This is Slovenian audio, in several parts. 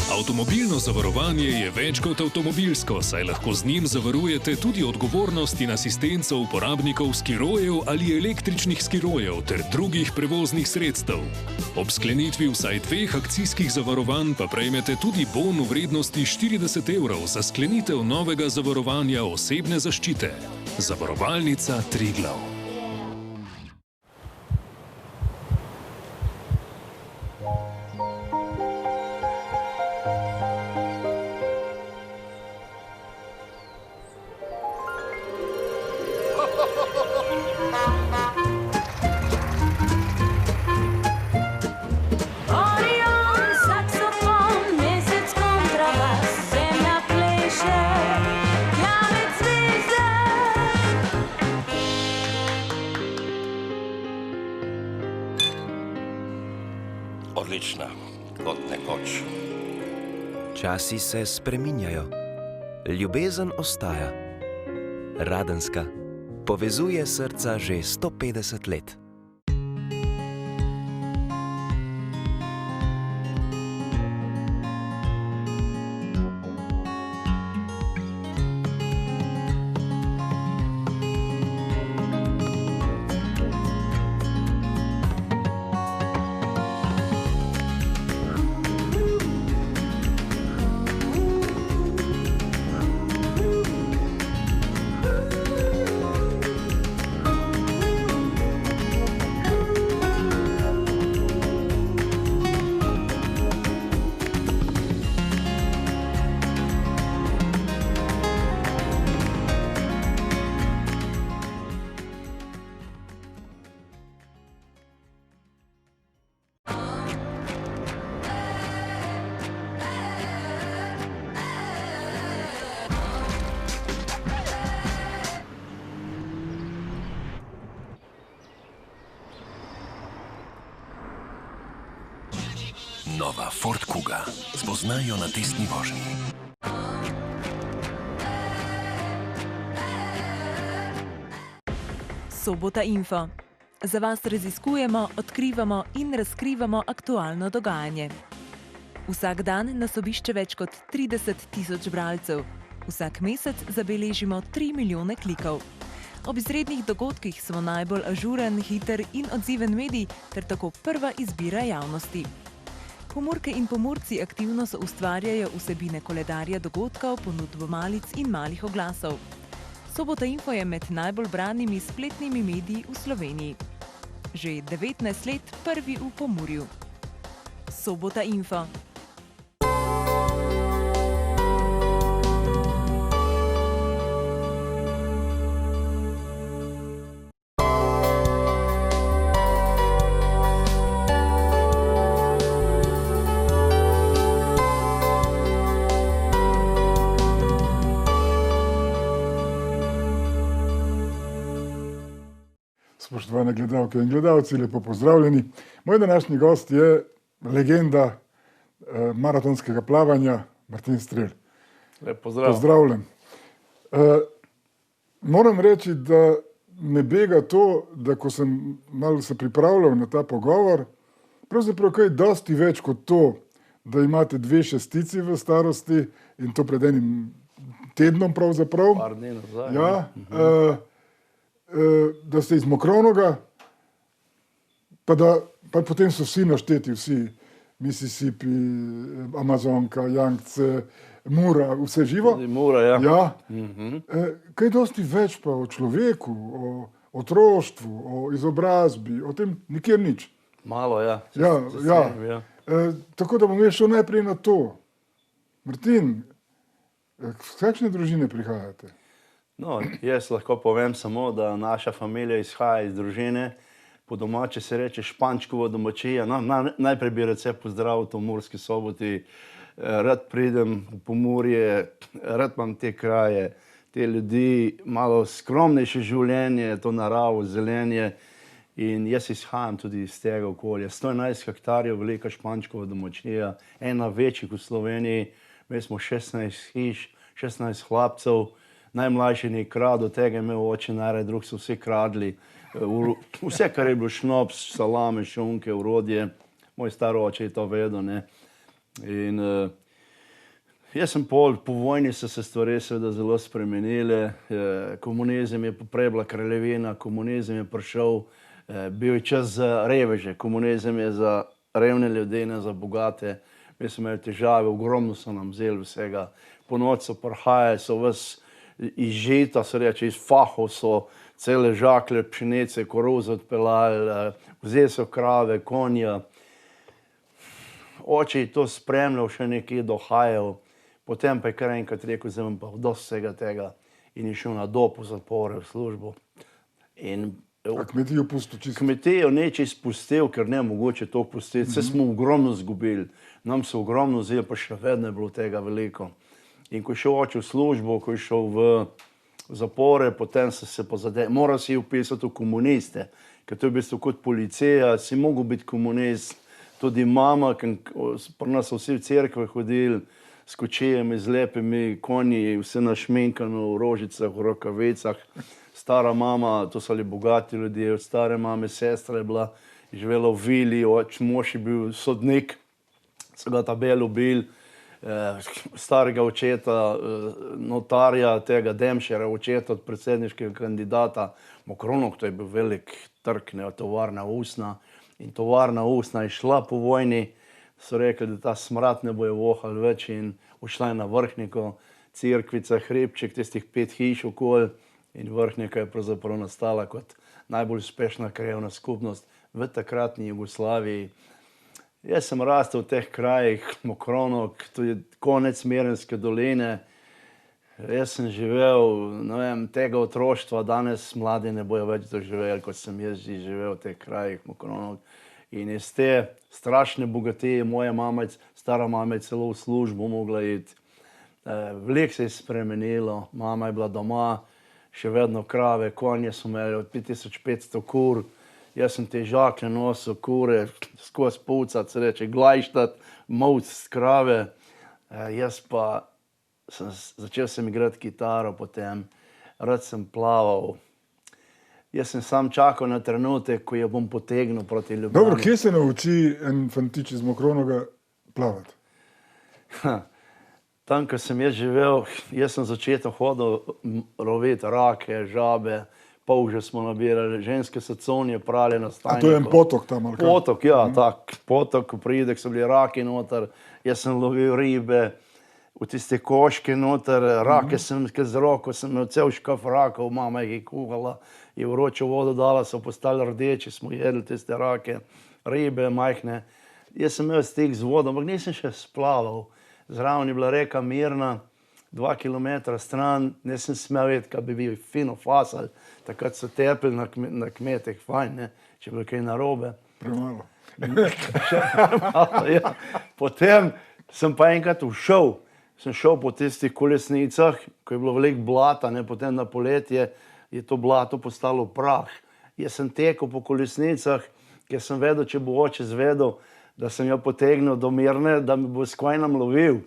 Avtomobilno zavarovanje je več kot avtomobilsko, saj lahko z njim zavarujete tudi odgovornost in asistenco uporabnikov skirojev ali električnih skirojev ter drugih prevoznih sredstev. Ob sklenitvi vsaj 2 akcijskih zavarovanj pa prejmete tudi bon v vrednosti 40 € za sklenitev novega zavarovanja osebne zaščite. Zavarovalnica Triglav. Odlična, kot nekoč. Časi se spreminjajo, ljubezen ostaja. Radenska povezuje srca že 150 let. Nova Ford Kuga. Spoznajo na testni vožnji. Sobota Info. Za vas raziskujemo, odkrivamo in razkrivamo aktualno dogajanje. Vsak dan nas obišče več kot 30 000 bralcev. Vsak mesec zabeležimo 3 milijone klikov. Ob izrednih dogodkih smo najbolj ažuren, hiter in odziven medij ter tako prva izbira javnosti. Pomurke in pomurci aktivno soustvarjajo vsebine koledarja dogodkov, ponudbo malic in malih oglasov. Sobota Info je med najbolj branimi spletnimi mediji v Sloveniji. Že 19 let prvi v Pomurju. Sobota Info. Spoštovane gledalke in gledalci, lepo pozdravljeni. Moj današnji gost je legenda maratonskega plavanja Martin Strel. Lep pozdrav. Pozdravljen. Moram reči, da me bega to, da ko sem malo se pripravljal na ta pogovor, pravzaprav kaj dosti več kot to, da imate 2 šestici v starosti in to pred enim tednom pravzaprav. Par dni nazaj. Ja, da ste iz Mokronoga, pa potem so vsi našteti, vsi Mississippi, Amazonka, Yangtze, Mura, vse živo. Mura, ja. Ja. Kaj dosti več pa o človeku, o otroštvu, o izobrazbi, o tem nikjer nič. Malo, ja. Ja. Tako da bom jaz šel najprej na to. Martin, z kakšne družine prihajate? No, jaz lahko povem samo, da naša familija izhaja iz družine, po domače se reče Špančkovo domačija. No, najprej bi rad se pozdravil v Murski Soboti. Rad pridem v Pomurje, rad imam te kraje, te ljudi, malo skromnejše življenje, to naravo, zelenje. In jaz izhajam tudi iz tega okolja. 111 hektarjev velika Špančkova domačija, ena večjih v Sloveniji. Mi smo 16 hiš, 16 hlapcev. Najmlajši ni kradel, tega je imel oče najraje, drugi so vsi kradli. Vse, kar je bilo šnops, salame, šunke, orodje. Moj star oče je to vedel, ne. In Jaz sem po vojni so se stvari seveda zelo spremenile. Komunizem je prej bila kraljevina, komunizem je prišel, bil je čas za reveže, komunizem je za revne ljudi, ne za bogate. Mi smo imeli težave, ogromno so nam vzeli vsega. Po noč so prihajali, so vas iz žita, se reče, iz fahov so cele žakle pšenice, koruze odpeljali, vzeli so krave, konja. Oče je to spremljal, še nekje dohajal, potem pa je kar enkrat rekel, zdaj pa dosti vsega tega in je šel na dopu zapore v službo. A kmetijo pustil čisto? Kmetijo neče izpustil, ker ne mogoče to pustiti. Vse smo ogromno zgubili, nam so ogromno vzeli, pa še vedno je bilo tega veliko. In ko je šel oče v službo, ko je šel v zapore, potem so se moral si vpisati v komuniste, ker to je v bistvu kot policija, si mogel biti komunist. Tudi mama, pri nas so vsi v cerkve hodili, s kočijami, z lepimi konji, vse našminkano v rožicah, v rokavicah. Stara mama, to so bili bogati ljudje, od stare mame sestra je bila, živela v vili, mož je bil sodnik, so ga tabel ubili, starega očeta, notarja, tega Demšera, očeta od predsedniškega kandidata Mokronov, to je bil velik trg, tovarna usna. In tovarna usna je šla po vojni, so rekli, da ta smrad ne bojo vohali več in ušla je na Vrhniko, Cerkvica, Hribček, tistih 5 hiš okoli in Vrhnika je pravzaprav nastala kot najbolj uspešna krajevna skupnost v takratni Jugoslaviji. Jaz sem rastel v teh krajih, Mokronov, to je konec Merenske doline. Jaz sem živel, ne vem, tega otroštva, danes mladi ne bojo več doživeli, kot sem jaz živel v teh krajih Mokronov. In iz te strašne bogatije, moja mama, stara mama je celo v službo mogla iti. Veliko se je spremenilo, mama je bila doma, še vedno krave, konje so imeli od 5500 kur. Jaz sem te žakle nosil, kure, skozi pucat, se reče, glajštat, molc krave. Jaz pa začel sem igrati kitaro potem, rad sem plaval. Jaz sem sam čakal na trenutek, ko jo bom potegnil proti Ljubljani. Dobro, kje se nauči en fantič iz Mokronoga plavati? Tam, ko sem jaz živel, jaz sem začeto hodil loviti rake, žabe, polže smo nabirali, ženske so conje prali na stajniku. A to je en potok tam, ali kaj? Potok, ja, tak potok, ko pride, so bili raki noter, jaz sem lovil ribe, v tiste koške noter, rake sem z roko, sem imel cel škaf rakov, mama jih je kuhala, je vročo vodo dala, so postali rdeči, smo jedli tiste rake, ribe majhne. Jaz sem imel stik z vodom, ampak nisem še splaval. Zraven je bila reka Mirna, 2 kilometra stran, nisem smel vedeti, kaj bi bil fino fasal. Takrat so tepli na kmetih, fajn, ne, če bi bilo kaj narobe. Premalo. Ja. Potem sem pa enkrat všel. Sem šel po tistih kolesnicah, ko je bilo veliko blata, ne, potem na poletje je to blato postalo prah. Jaz sem tekel po kolesnicah, ker sem vedel, če bo oče zvedel, da sem jo potegnil do Mirne, da mi bo s kojnom lovil.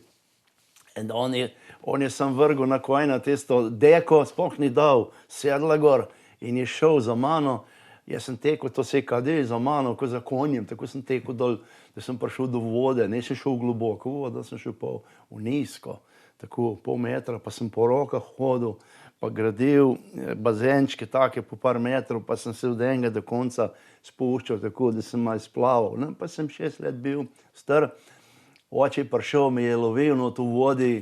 In on je sam vrgel na kojna tisto deko, sploh ni dal, sedla gor in je šel za mano. Jaz sem tekel, to se je kadil za mano, ko za konjem, tako sem tekel dol, da sem prišel do vode, nisem šel globoko v vodo, sem šel pa v nizko, tako pol metra, pa sem po rokah hodil, pa gradil bazenčke take po par metrov, pa sem se od enega do konca spuščal tako, da sem malo splaval. No, pa sem 6 let bil star, oče je prišel, me je lovil not v vodi,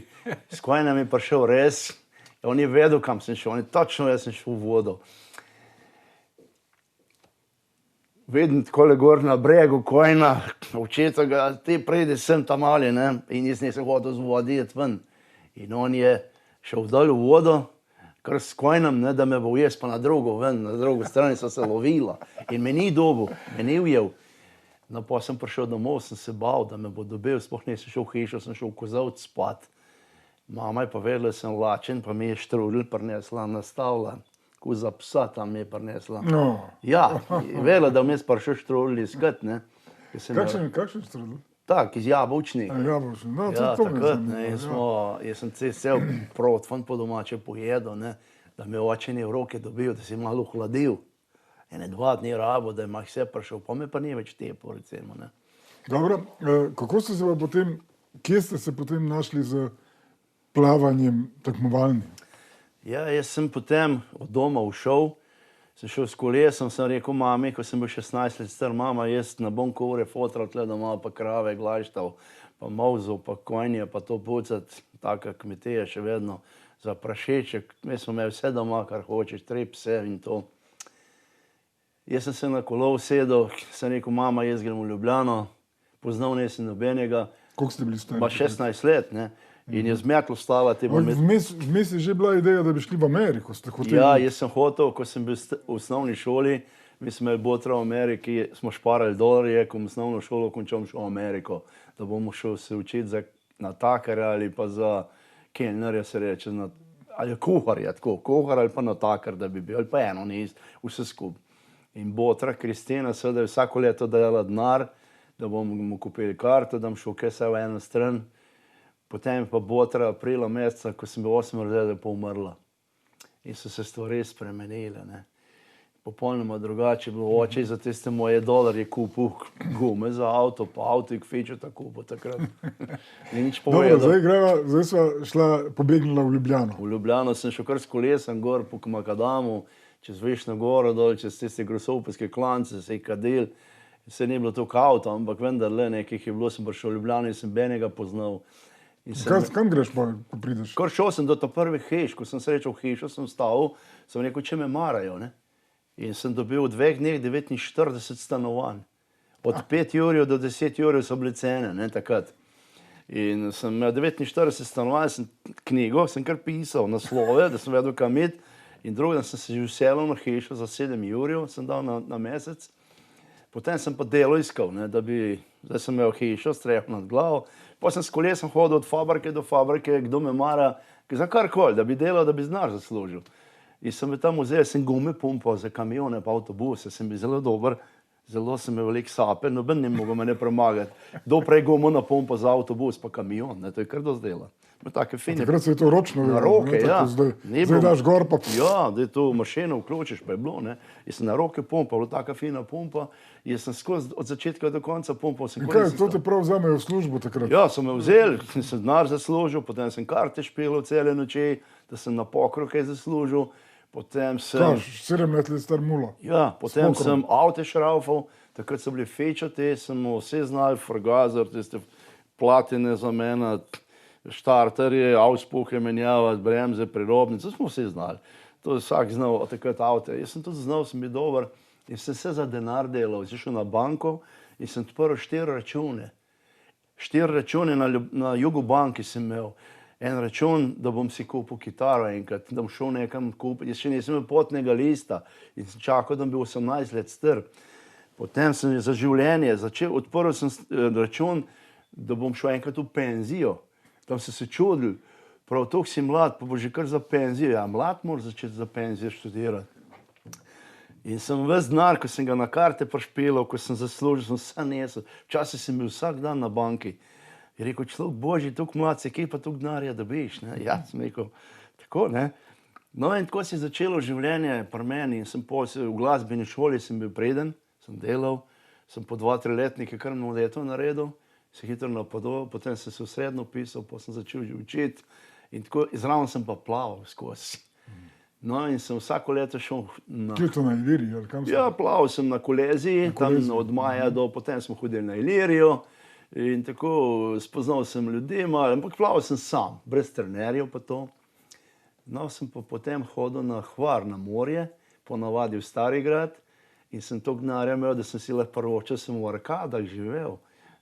s kojnem je prišel res, on je vedel, kam sem šel, on je točno, jaz sem šel v vodo. Vidim takole gor na bregu kojna, očeta ga, ti pridi sem tam ali, ne, in jaz nisem hodil z vodi jet ven. In on je šel dol v vodo, kar s kojnem, ne, da me bo ujel, pa na drugo ven, na drugo strani so se lovila. In me ni dobil, me ni ujel. No, pa sem prišel domov, sem se bal, da me bo dobil, sploh nisem šel v hišo, sem šel v kozovc spat. Mama je pa vedela, sem lačen, pa mi je štrudel prinesla, nastavila. Ko za psa tam je prinesla. No. Ja, vedela, da mi je prišel štrudel iskat, ne. Kakšen štrudel? Tak, iz jabolčnih. Jabolčnih, no, Ja, to mi takrat, ne, jaz sem cel prot ven po domače pojedel, ne, da me oče ni v roke dobil, da si malo ohladil. Ene 2 dni rabo, da ima vse prišel, pa me pa ni več tepo, recimo, ne. Dobro, kako ste se pa potem, kje ste se potem našli z plavanjem tekmovalnim? Ja, jaz sem potem od doma ušel, sem šel s kolesom, sem rekel mami, ko sem bil 16 let star, mama, jaz ne bom kure fotral tle doma, pa krave glaštal, pa mavzo, pa konje, pa to pucat, taka kmetija še vedno za prašeček. Mi smo imeli vse doma, kar hočeš, 3 pse in to. Jaz sem se na kolo usedel, sem rekel, mama, jaz grem v Ljubljano, poznal nisem nobenega, Koliko ste bili stari? pa 16 let, ne. In je zmetlo stala, te bom Vmes je že bila ideja, da bi šli v Ameriko. Ste hoteli? Ja, jaz sem hotel, ko sem bil v osnovni šoli, mi smo imeli botra v Ameriki, smo šparali dolarje, ko bom osnovno šolo končal, šel v Ameriko, da bomo šel se učiti za natakarja ali pa za kelnerja, se reče, ali kuharja, tako, kuhar ali pa natakar, da bi bil, ali pa eno, ni vse skupaj. In botra Kristina seveda je vsako leto dajala denar, da bomo kupili karto, da bom šel kaj se v eno stran. Potem pa botra aprila meseca, ko sem bil 8 let, da je pa umrla. In so se stvari spremenile, ne. Popolnoma drugače je bilo. Oče za tiste moje dolarje kupil gume za avto, pa avto in kfičo tako po takrat. Ni nič Dobro, povedal. zdaj sva pobegnila v Ljubljano. V Ljubljano sem šel kar s kolesom gor po Makadamu, čez Višno goro dol, čez tiste grosovpijske klance, se je kadil. Se ni bilo toliko avto, ampak vendar le nekih je bilo, sem prišel v Ljubljano in sem benega poznal. Kam greš pa, ko prideš? Kar šel sem do ta prvih hiš, ko sem srečal hišo, sem stavil, sem rekel, če me marajo, ne. In sem dobil v 2 dneh 49 stanovanj. Od 5 jurjev do 10 jurjev so bile cene, ne, takrat. In sem imel 49 stanovanj, sem knjigo, sem kar pisal naslove, da sem vedel kam iti. In drugi dan sem se že vselil na hišo za 7 jurjev, sem dal na mesec. Potem sem pa delo iskal, ne, zdaj sem imel hišo, streho nad glavo. Potem sem s kolesom hodil od fabrike do fabrike, kdo me mara, za karkoli, da bi delal, da bi denar zaslužil. In sem tam vzel, sem gume pumpal za kamione pa avtobuse, sem bil zelo dober, zelo sem imel velik sape, noben ne mogel me premagati. Kdo prej gumo napumpa za avtobus pa kamion, ne, to je kar dosti dela. Take fine. Takrat se je to ročno Na delalo, roke, ne, ja. tako zdaj daš gor pa... Ja, da je to mašino vključiš, pa je bilo, ne. Jaz sem na roke pumpal, taka fina pumpa, jaz sem skozi od začetka do konca pumpal. Kaj, to te prav vzamejo v službo takrat? Ja, so me vzeli, sem denar zaslužil, potem sem karte špilal cele noči, da sem na pokru kaj zaslužil, potem sem... Kaj, 7 let star mulo. Ja, potem sem avte šraufal, takrat so bili fečati, sem vse znal, frgazar, tiste platine za mene, štarterje, auspuhe menjavati, bremze, prirobnice, to smo vsi znali. To je vsak znal takrat avte. Jaz sem tudi znal, sem bil dober in sem se za denar delal. Sem šel na banko in sem odprl 4 račune. 4 račune na Jugu banki sem imel. En račun, da bom si kupil kitaro enkrat, da bom šel nekam kupiti. Jaz še nisem imel potnega lista in sem čakal, da bom bil 18 let star. Potem sem za življenje začel, odprl sem račun, da bom šel enkrat v penzijo. Tam so se čudili, prav toliko si mlad, pa bo že kar za penzijo. Ja, mlad moraš začeti za penzijo študirati. In sem ves denar, ko sem ga na karte prišpilal, ko sem zaslužil, sem vse nesel. Včasih sem bil vsak dan na banki. Je rekel, človek božji, toliko mlad se, kje pa toliko denarja dobiš, ne? Ja, sem rekel, tako, ne. No in tako si začelo življenje pri meni in sem v glasbeni šoli sem bil preden, sem delal, sem po 2-3 letnike kar leto naredil. Se hitro napadal, potem sem se v srednjo pisal, potem sem začel že učiti in tako izraven sem pa plaval skozi. No in sem vsako leto šel na... Kje to na Iliriji, ali kam sem? Ja, plaval sem na Koleziji, tam od maja do, potem smo hodili na Ilirijo in tako spoznal sem ljudi, ampak plaval sem sam, brez trenerjev pa to. No, sem pa potem hodil na Hvar, na morje, ponavadi v Starigrad in sem toliko denarja imel, da sem si lahko privoščil, sem v Arkadah živel.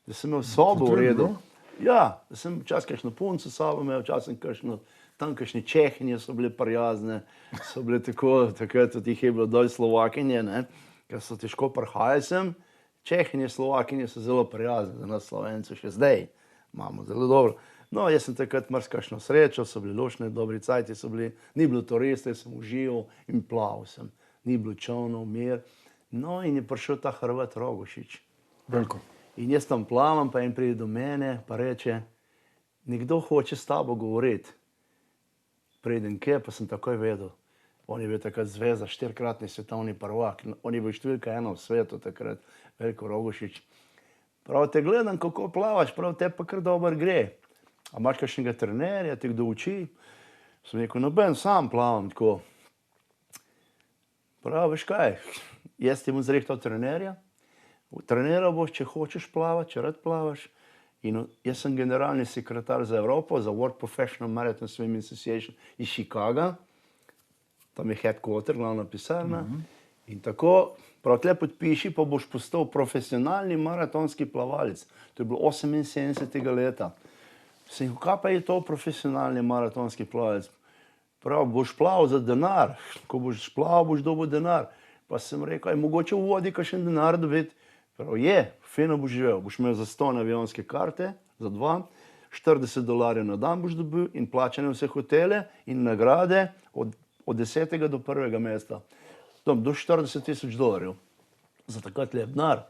Da sem imel sobo v redu. Ja, da sem včasih kakšno punco sobo imel, včasih tam kakšne Čehinje so bile prijazne, so bile tako, takrat od jih je bilo dol Slovakinje, ne, ker so težko prihajali sem. Čehinje, Slovakinje so zelo prijazne, za nas Slovenci še zdaj imamo zelo dobro. No, jaz sem takrat marsikakšno srečo, so bili luštni, dobri cajti so bili, ni bilo turistov, sem užival in plaval sem. Ni bilo čolnov, mir. No, in je prišel ta Hrvat Rogošič. Veliko. In jaz tam plavam, pa en pride do mene, pa reče, nekdo hoče s tabo govoriti. Preden kje, pa sem takoj vedel. On je bil takrat zvezda, 4-kratni svetovni prvak. On je bil številka 1 v svetu takrat, Veljko Rogošič. Prav te gledam, kako plavaš, prav te pa kar dober gre. a imaš kakšnega trenerja, te kdo uči? Sem rekel, noben, sam plavam tako. Prav, veš kaj, jaz ti bom zrihtal trenerja, treniral boš, če hočeš plavati, če rad plavaš. In jaz sem generalni sekretar za Evropo, za World Professional Marathon Swimming Association iz Chicaga, tam je headquarter, glavna pisarna. In tako, prav tle podpiši, pa boš postal profesionalni maratonski plavalec. To je bilo 78. leta. Sem rekel, kaj pa je to profesionalni maratonski plavalec? Prav, boš plaval za denar. Ko boš plaval, boš dobil denar. Pa sem rekel, aj mogoče v vodi kakšen denar dobiti. Prav, je, fino boš živel. Boš imel za 100 avionske karte, za 2, $40 na dan boš dobil in plačane vse hotele in nagrade od 10. do 1. mesta. Do $40,000. Za takrat lep denar.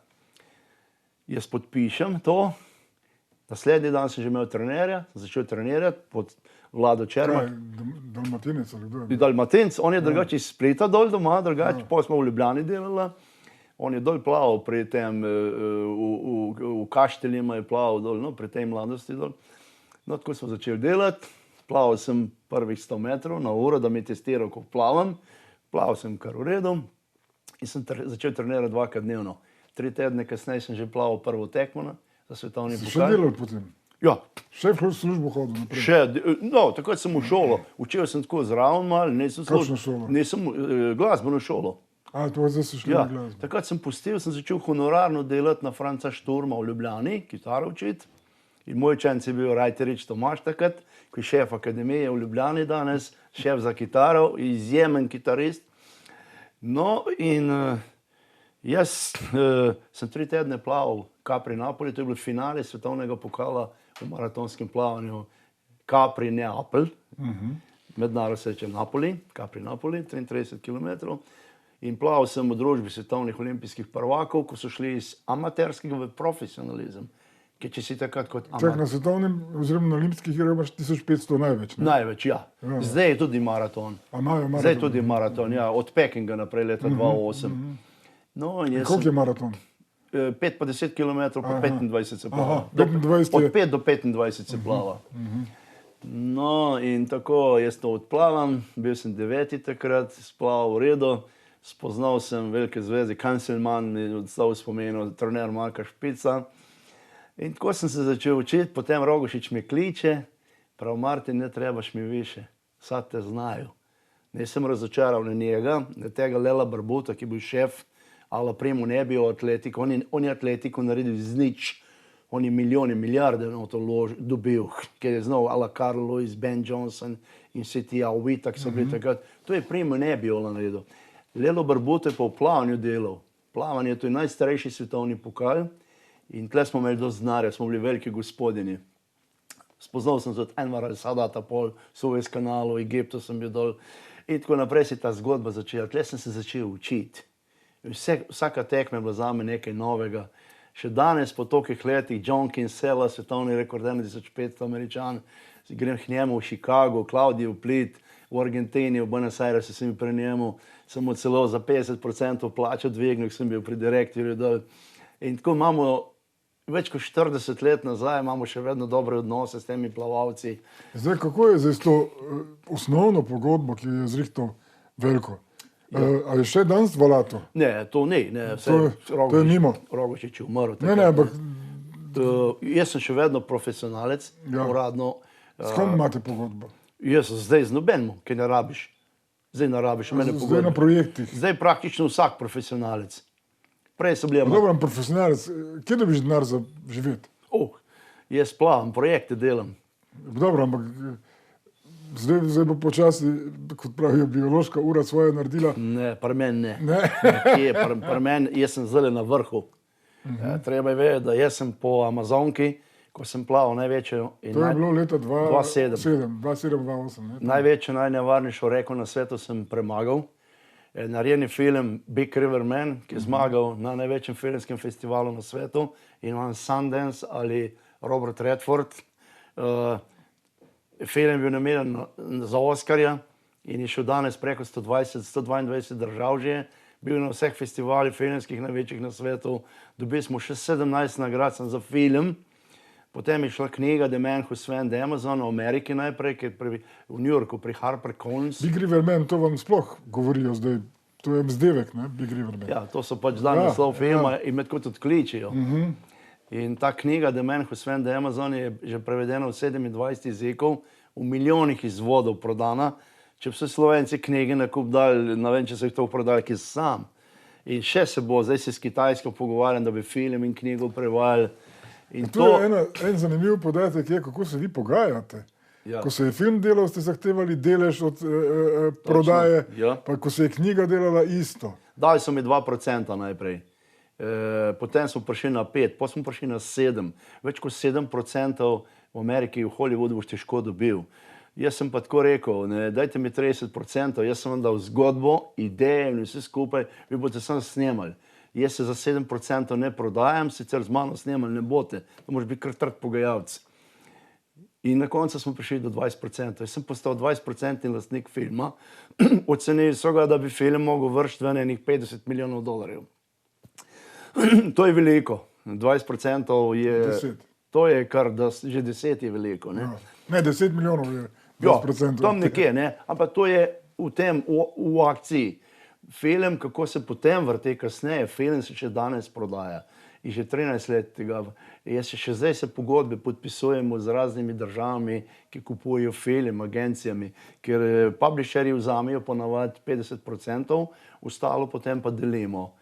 Jaz podpišem to. Naslednji dan sem že imel trenerja, začel trenirati pod Vlado Čermak. Dalmatinec ali kdo je? Dalmatinec, on je drugače iz Splita dol doma, drugače, pa smo v Ljubljani delali. On je dol plaval pri tem, v Kašteljima je plaval dol, no, pri tej mladosti dol. No, tako smo začeli delati. Plaval sem prvih 100 metrov na uro, da mi testiral, ko plavam. Plaval sem kar v redu in sem začel trenirati 2-krat dnevno. 3 tedne kasneje sem že plaval prvo tekmo za svetovni pokal. Si še delal potem? Ja. Še v službo hodil naprej? Še, no, takrat sem v šolo. Učil sem tako zraven malo, Kakšno šolo? Nisem glasbeno šolo. A, to zdaj si šli na glasbo. Takrat sem pustil, sem začel honorarno delati na Franca Šturma v Ljubljani, kitaro učiti. In moj učenec je bil Rajterič Tomaž takrat, ki je šef akademije v Ljubljani danes, šef za kitaro, izjemen kitarist. No, in jaz sem 3 tedne plaval Capri Napoli, to je bil finale svetovnega pokala v maratonskem plavanju Capri Neapel, mednarodno se reče Napoli, Capri Napoli, 33 km. In plaval sem v družbi svetovnih olimpijskih prvakov, ko so šli iz amaterskega v profesionalizem. Ker če si takrat kot amater. Na svetovnem oziroma na olimpijskih igrah imaš 1500 največ, ne? Največ, ja. Zdaj je tudi maraton. Zdaj je tudi maraton, ja. Od Pekinga naprej leta 2008. No, in koliko je maraton? 5 pa 10 km, pa 25 se plava. Od 5 do 25 se plava. No, in tako jaz to odplavam. Bil sem 9. takrat, splaval v redu. Spoznal sem velike zvezde, Kanselman mi je odstal spomenil, trener Marka Špica. In tako sem se začel učiti, potem Rogošič me kliče, prav Martin, ne trebaš mi više, sad te znajo. Nisem razočaral na njega, na tega Lela Barbuta, ki je bil šef Ala Primo ne bio atletiko, on je atletiko naredil z nič. On je milijone, milijarde na to dobil, ker je znal Ala Carl Lewis, Ben Johnson in vsi ti Alvita, ki so bili takrat. To je Primo ne bio naredil. Lelo Barbuta je pa v plavanju delal. Plavanje to je najstarejši svetovni pokal in tle smo imeli dosti denarja, smo bili veliki gospodini. Spoznal sem se od Enver al-Sadata pol, Suez kanalu, Egiptu sem bil dol in tako naprej se je ta zgodba začela. Tle sem se začel učiti. Vsaka tekma je bila zame nekaj novega. Še danes po tolikih letih John Kinsella, svetovni rekorder 1500 Američan, grem k njemu v Chicago, Claudio Plit, v Argentini, v Buenos Airesu sem bil pri njemu, sem mu celo za 50% plačo dvignil, sem bil pri direktorju dol. In tako imamo več kot 40 let nazaj, imamo še vedno dobre odnose s temi plavalci. Zdaj, kako je zdaj s to osnovno pogodbo, ki je zrihto veliko? Ali še danes velja to? Ne, to ni. To je mimo. Rogošič je umrl. Ne, ampak... Jaz sem še vedno profesionalec, uradno. S kom imate pogodbo? Jaz zdaj z nobenim, ki ne rabiš. Zdaj ne rabiš mene pogodbe. Zdaj na projektih. Zdaj praktično vsak profesionalec. Prej so bili... Dobro, profesionalec, kje dobiš denar za živeti? Jaz plavam, projekte delam. Dobro, ampak zdaj bo počasi, kot pravijo, biološka ura svoje naredila. Ne, pri meni ne. Pri meni, jaz sem zdaj na vrhu. Treba je vedeti, da jaz sem po Amazonki, ko sem plaval največjo... To je bilo leta 2007, 2008. Največjo, najnevarnejšo reko na svetu sem premagal. Narejen je film Big River Man, ki je zmagal na največjem filmskem festivalu na svetu, in on Sundance ali Robert Redford. Film je bil namenjen za Oscarja in je šel danes preko 120-122 držav že. Bil na vseh festivalih filmskih največjih na svetu. Dobili smo še 17 nagrad za film. Potem je šla knjiga The Man Who Swam the Amazon v Ameriki najprej, v New Yorku pri HarperCollins. Big River Man, to vam sploh govorijo zdaj. To je vzdevek, ne? Big River Man. Ja, to so pač dan naslov filma in med kot odkličijo. In ta knjiga The Man Who Swam the Amazon je že prevedena v 27 jezikov, v milijonih izvodov prodana. Če bi se Slovenci knjige nakup dali, ne vem, če so jih to prodali, ki sam. In še se bo, zdaj se s Kitajsko pogovarjam, da bi film in knjigo prevajali. In to je en zanimiv podatek, je, kako se vi pogajate. Ja. Ko se je film delal, ste zahtevali delež od prodaje, pa ko se je knjiga delala isto. Dali so mi 2% najprej. Potem smo prišli na 5, potem smo prišli na 7. Več kot 7% v Ameriki v Hollywoodu boš težko dobil. Jaz sem pa tako rekel, ne, dajte mi 30%, jaz sem vam dal zgodbo, ideje in vse skupaj, vi boste samo snemali. Jaz se za 7% ne prodajam, sicer z mano snemali ne boste, to moraš biti kar trd pogajalec. In na koncu smo prišli do 20%. Jaz sem postal 20% lastnik filma, ocenili so ga, da bi film mogel vršiti v enih $50 milijonov. To je veliko, 20% je, 10. To je kar, že 10 je veliko. Ne, ne 10 milijonov je 20%. Tam nekje, ne, ampak to je v akciji. Film, kako se potem vrti kasneje, film se še danes prodaja. In že 13 let tega. Jaz še zdaj se pogodbe podpisujemo z raznimi državami, ki kupujejo film, agencijami, ker publisherji vzamejo ponavadi 50%, ostalo potem pa delimo.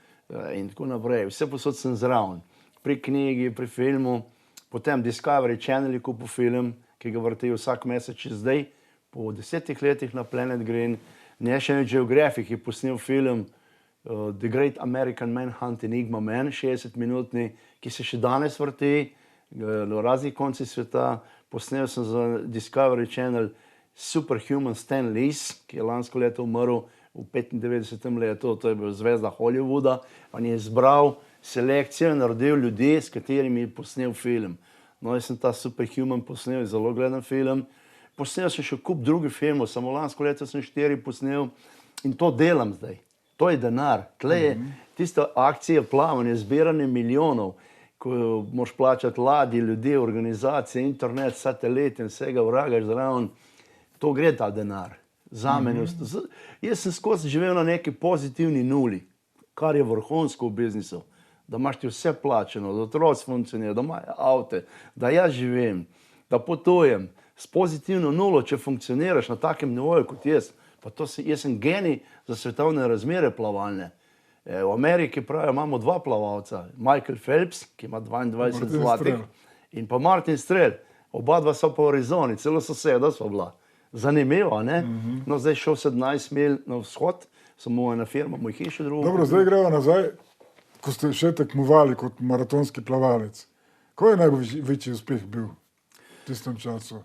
In tako naprej. Vse posod sem zraven. Pri knjigi, pri filmu, potem Discovery Channel je kupil film, ki ga vrtijo vsak mesec še zdaj, po 10 letih na Planet Green. National Geographic je posnel film The Great American Manhunt Enigma Man, 60-minutni, ki se še danes vrti na raznih koncih sveta. Posnel sem za Discovery Channel Superhuman Stan Lee, ki je lansko leto umrl v 95. letu, to je bil zvezda Hollywooda. On je izbral selekcijo in naredil ljudi, s katerimi je posnel film. No, jaz sem ta Superhuman posnel, zelo gledan film. Posnel sem še kup drugih filmov, samo lansko leto sem 4 posnel in to delam zdaj. To je denar. Tle je tista akcija plavanja, zbiranje milijonov, ko moraš plačati ladje, ljudi, organizacije, internet, satelit in vsega vragaš zraven. To gre ta denar. Jaz sem skozi živel na neki pozitivni nuli, kar je vrhunsko v biznisu. Da imaš ti vse plačeno, da otroci funkcionirajo, da imajo avte, da jaz živim, da potujem. S pozitivno nulo, če funkcioniraš na takem nivoju kot jaz, pa jaz sem genij za svetovne razmere plavalne. V Ameriki pravijo, imamo 2 plavalca, Michael Phelps, ki ima 22 zlatih, in pa Martin Strel. Oba dva so pa v Arizoni, celo soseda so bila. Zanimivo, ne? No, zdaj šel 17 mil na vzhod, samo ena firma, moj hiši drugo. Dobro, zdaj gremo nazaj, ko ste še tekmovali kot maratonski plavalec. Ko je največji uspeh bil v tistem času?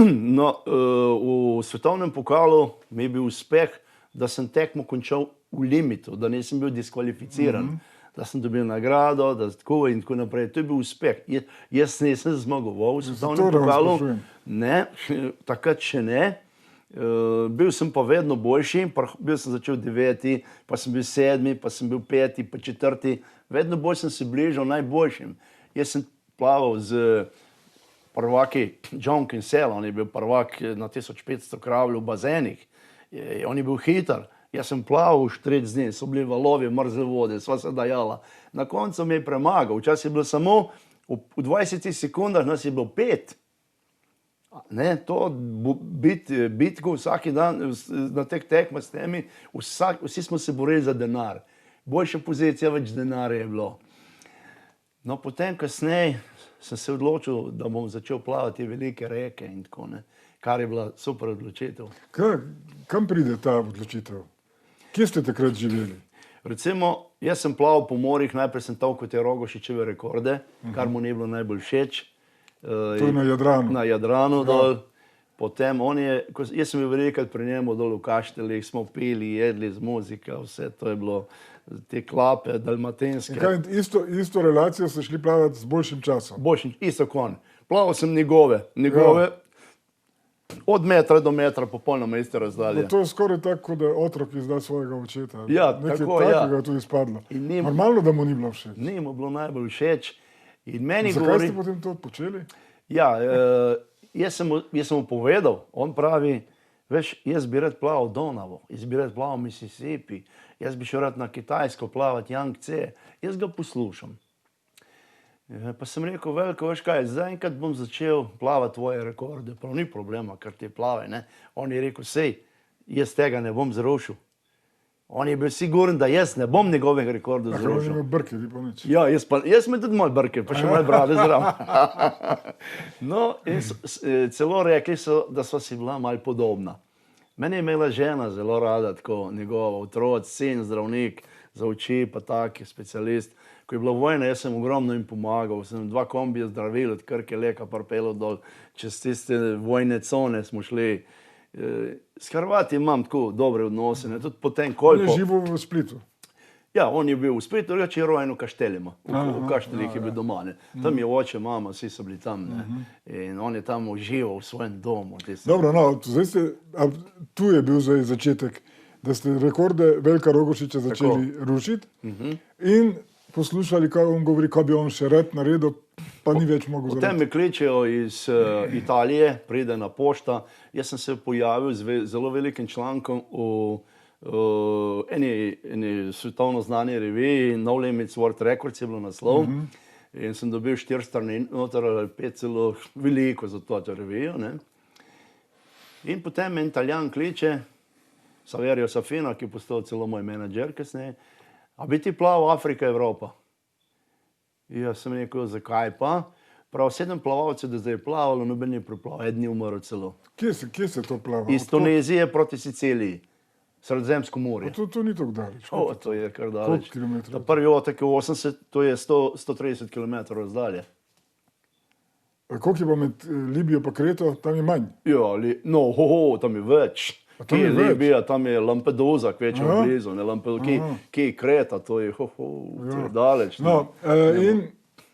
No, v svetovnem pokalu mi je bil uspeh, da sem tekmo končal v limitu, da nisem bil diskvalificiran, da sem dobil nagrado, da tako in tako naprej. To je bil uspeh. Jaz nisem zmagoval v svetovnem pokalu. Ne, takrat še ne. Bil sem pa vedno boljši, bil sem začel 9, pa sem bil 7, pa sem bil 5, pa 4. Vedno bolj sem se bližal najboljšim. Jaz sem plaval z prvaki John Kinsella, on je bil prvak na 1500 kravlj v bazenih. On je bil hiter. Jaz sem plaval v 4 dni, so bili valovi, mrze vode, sva se dajala. Na koncu me je premagal. Včasih je bilo samo v 20 sekundah, nas je bilo 5. Ne, to bitko vsaki dan na teh tekmah s temi, vsi smo se borili za denar. Boljša pozicija, več denarja je bilo. No, potem kasneje sem se odločil, da bom začel plavati velike reke in tako, ne, kar je bila super odločitev. Kam pride ta odločitev? Kje ste takrat živeli? Recimo, jaz sem plaval po morjih, najprej sem tolkel te Rogošičeve rekorde, kar mu ni bilo najbolj všeč. To je na Jadranu. Na Jadranu dol. Potem jaz sem bil velikrat pri njemu dol v Kaštelih, smo pili, jedli z muzika, vse to je bilo, te klape, dalmatinske. Isto relacijo ste šli plavati z boljšim časom? Boljšim, isto kon. Plaval sem njegove, od metra do metra, popolnoma iste razdalje. To je skoraj tako, da otrok izda svojega očeta. Ja, nekaj tako, takega je tu izpadlo. Normalno, da mu ni bilo všeč. Ni mu bilo najbolj všeč. In meni Zakaj govori, ste potem to počeli? ja, jaz sem mu povedal, on pravi, veš, jaz bi rad plaval Donavo, jaz bi rad plaval Mississippi, jaz bi šel rad na Kitajsko plavati Yangtze, jaz ga poslušam. Pa sem rekel, Veljko, veš kaj, zaenkrat bom začel plavati tvoje rekorde, prav ni problema, ker ti plavaj, ne. On je rekel, sej, jaz tega ne bom zrušil. On je bil siguren, da jaz ne bom njegovega rekorda On je zrušil. imel brke, vi pa nič. Ja, jaz imam tudi malo brke, pa še malo brade zraven. No, in celo rekli so, da sva si bila malo podobna. Mene je imela žena zelo rada, tako njegova otroc, sin, zdravnik, za oči, pa tak, specialist. Ko je bila vojna, jaz sem ogromno jim pomagal, sem 2 kombija zdravil od Krke Leka parpelo dol, čez tiste vojne cone smo šli. S Hrvati imam tako dobre odnose, ne, tudi potem On Kolpo. je živel v Splitu. Ja, on je bil v Splitu, drugače je rojen v Kašteljima. V Kašteljih je bil doma, ne. Tam je oče, mama, vsi so bili tam, ne. In on je tam užival v svojem domu. Dobro, no, zdaj ste, tu je bil zdaj začetek, da ste rekorde Veljka Rogošiča začeli rušiti in poslušali, kaj on govori, kaj bi on še rad naredil, pa ni več mogel Potem me kličejo iz Italije, pride na pošta. Jaz sem se pojavil z zelo velikim člankom v eni svetovno znani reviji, No Limits World Records je bilo naslov. In sem dobil 4 strani noter ali 5 celo veliko za to revijo, ne. In potem me Italijan kliče, Saverio Safino, ki je postal celo moj menadžer kasneje, a bi ti plaval Afrika, Evropa? Jaz sem rekel, zakaj pa? Prav 7 plavalcev, da zdaj je plavalo, noben ni preplaval, eden je umrl celo. Kje se to plava? Iz Tunezije proti Siciliji, Sredozemsko morje. To ni tako daleč. O, to je kar daleč. Koliko kilometrov? Ta prvi otok je 80, to je 130 km razdalje. Koliko je pa med Libijo pa Kreto, tam je manj. Ja, tam je več. tam Kje je je več? Libija, tam je Lampedusa, kvečemo Aha. blizu, ne kje je Kreta, to je daleč. ne. No, in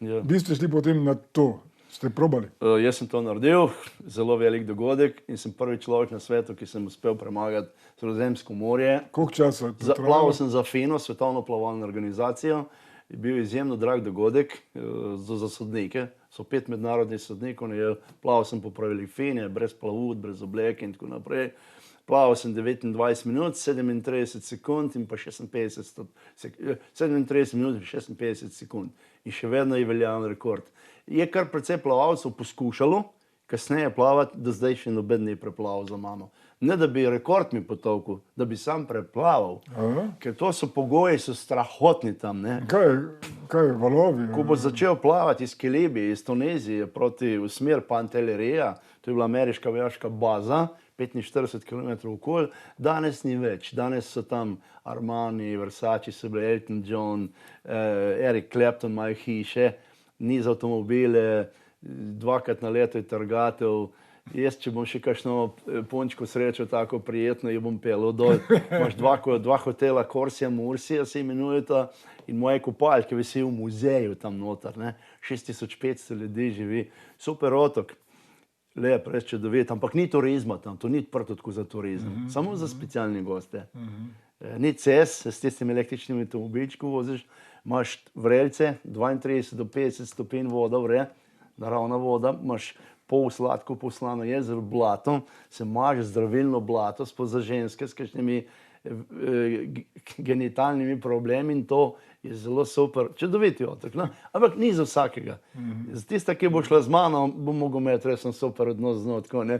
Ja. vi ste šli potem na to, ste probali. Jaz sem to naredil, zelo velik dogodek in sem prvi človek na svetu, ki sem uspel premagati Sredozemsko morje. Koliko časa je to trajalo? Plaval sem za FINO, svetovno plavalno organizacijo. Je bil izjemno drag dogodek za sodnike. So 5 mednarodnih sodnikov, plaval sem po pravilih FINE, brez plavut, brez obleke in tako naprej. Plaval sem 29 minut, 37 sekund in pa 36 minut in 56 sekund. In še vedno je veljaven rekord. Je kar precej plavalcev poskušalo kasneje plavati, da zdaj še noben ni preplaval za mano. Ne da bi rekord mi potolkel, da bi sam preplaval. Ker to so pogoji, so strahotni tam, ne. Kaj je valovi? Ko bo začel plavati iz Kilibije, iz Tunezije v smer Pantellerija, to je bila ameriška vojaška baza, 45 km okoli, danes ni več. Danes so tam Armani, Versace, so bili Elton John, Eric Clapton imajo hiše, ni za avtomobile, 2krat na leto je trgatev. Jaz, če bom še kakšno punčko srečal, tako prijetno, jo bom pelil dol. Imaš dva hotela, Korsija, Mursija se imenujeta, in moje kopalke visijo v muzeju tam noter, ne. 6500 ljudi živi. Super otok, lep, res čudovit, ampak ni turizma tam, to ni odprto tako za turizem, samo za specialne goste. Ni cest, s tistim električnim avtomobilčkom voziš, imaš vrelce, 32 do 50 stopinj voda vre, naravna voda, imaš pol sladko poslano jezero, blatom, se maže zdravilno blato za ženske s kakšnimi genitalnimi problemi in to je zelo super, čudoviti otok, no? Ampak ni za vsakega. Za tista, ki bo šla z mano, bom mogel imeti resen super odnos z njo, tako, ne.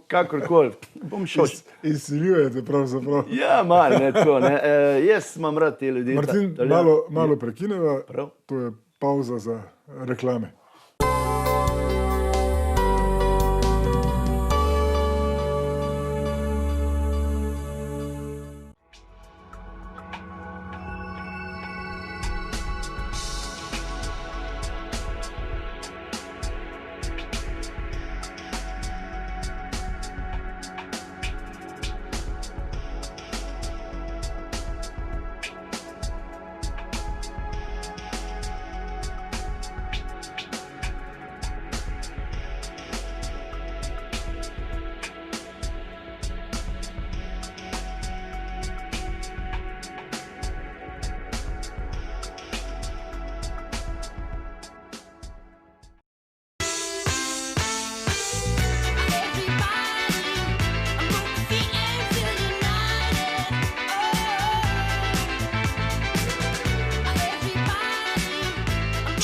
Kakorkoli, bom šel. Izsiljujete pravzaprav. Ja, malo, ne, tako, ne. Jaz imam rad te ljudi. Martin, malo prekineva, Prav. to je pauza za reklame.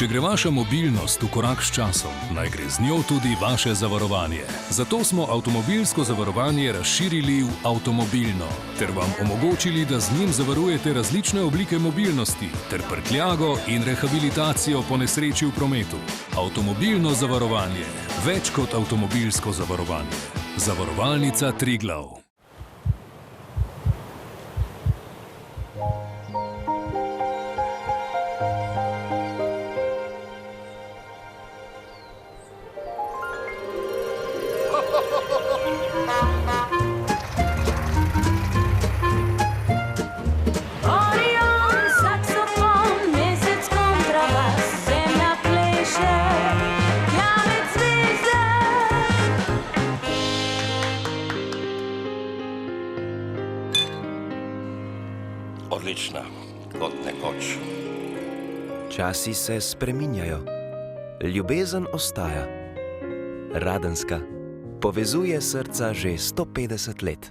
Če gre vaša mobilnost v korak s časom, naj gre z njo tudi vaše zavarovanje. Zato smo avtomobilsko zavarovanje razširili v avtomobilno, ter vam omogočili, da z njim zavarujete različne oblike mobilnosti, ter prtljago in rehabilitacijo po nesreči v prometu. Avtomobilno zavarovanje. Več kot avtomobilsko zavarovanje. Zavarovalnica Triglav. Odlična, kot nekoč. Časi se spreminjajo, ljubezen ostaja. Radenska povezuje srca že 150 let.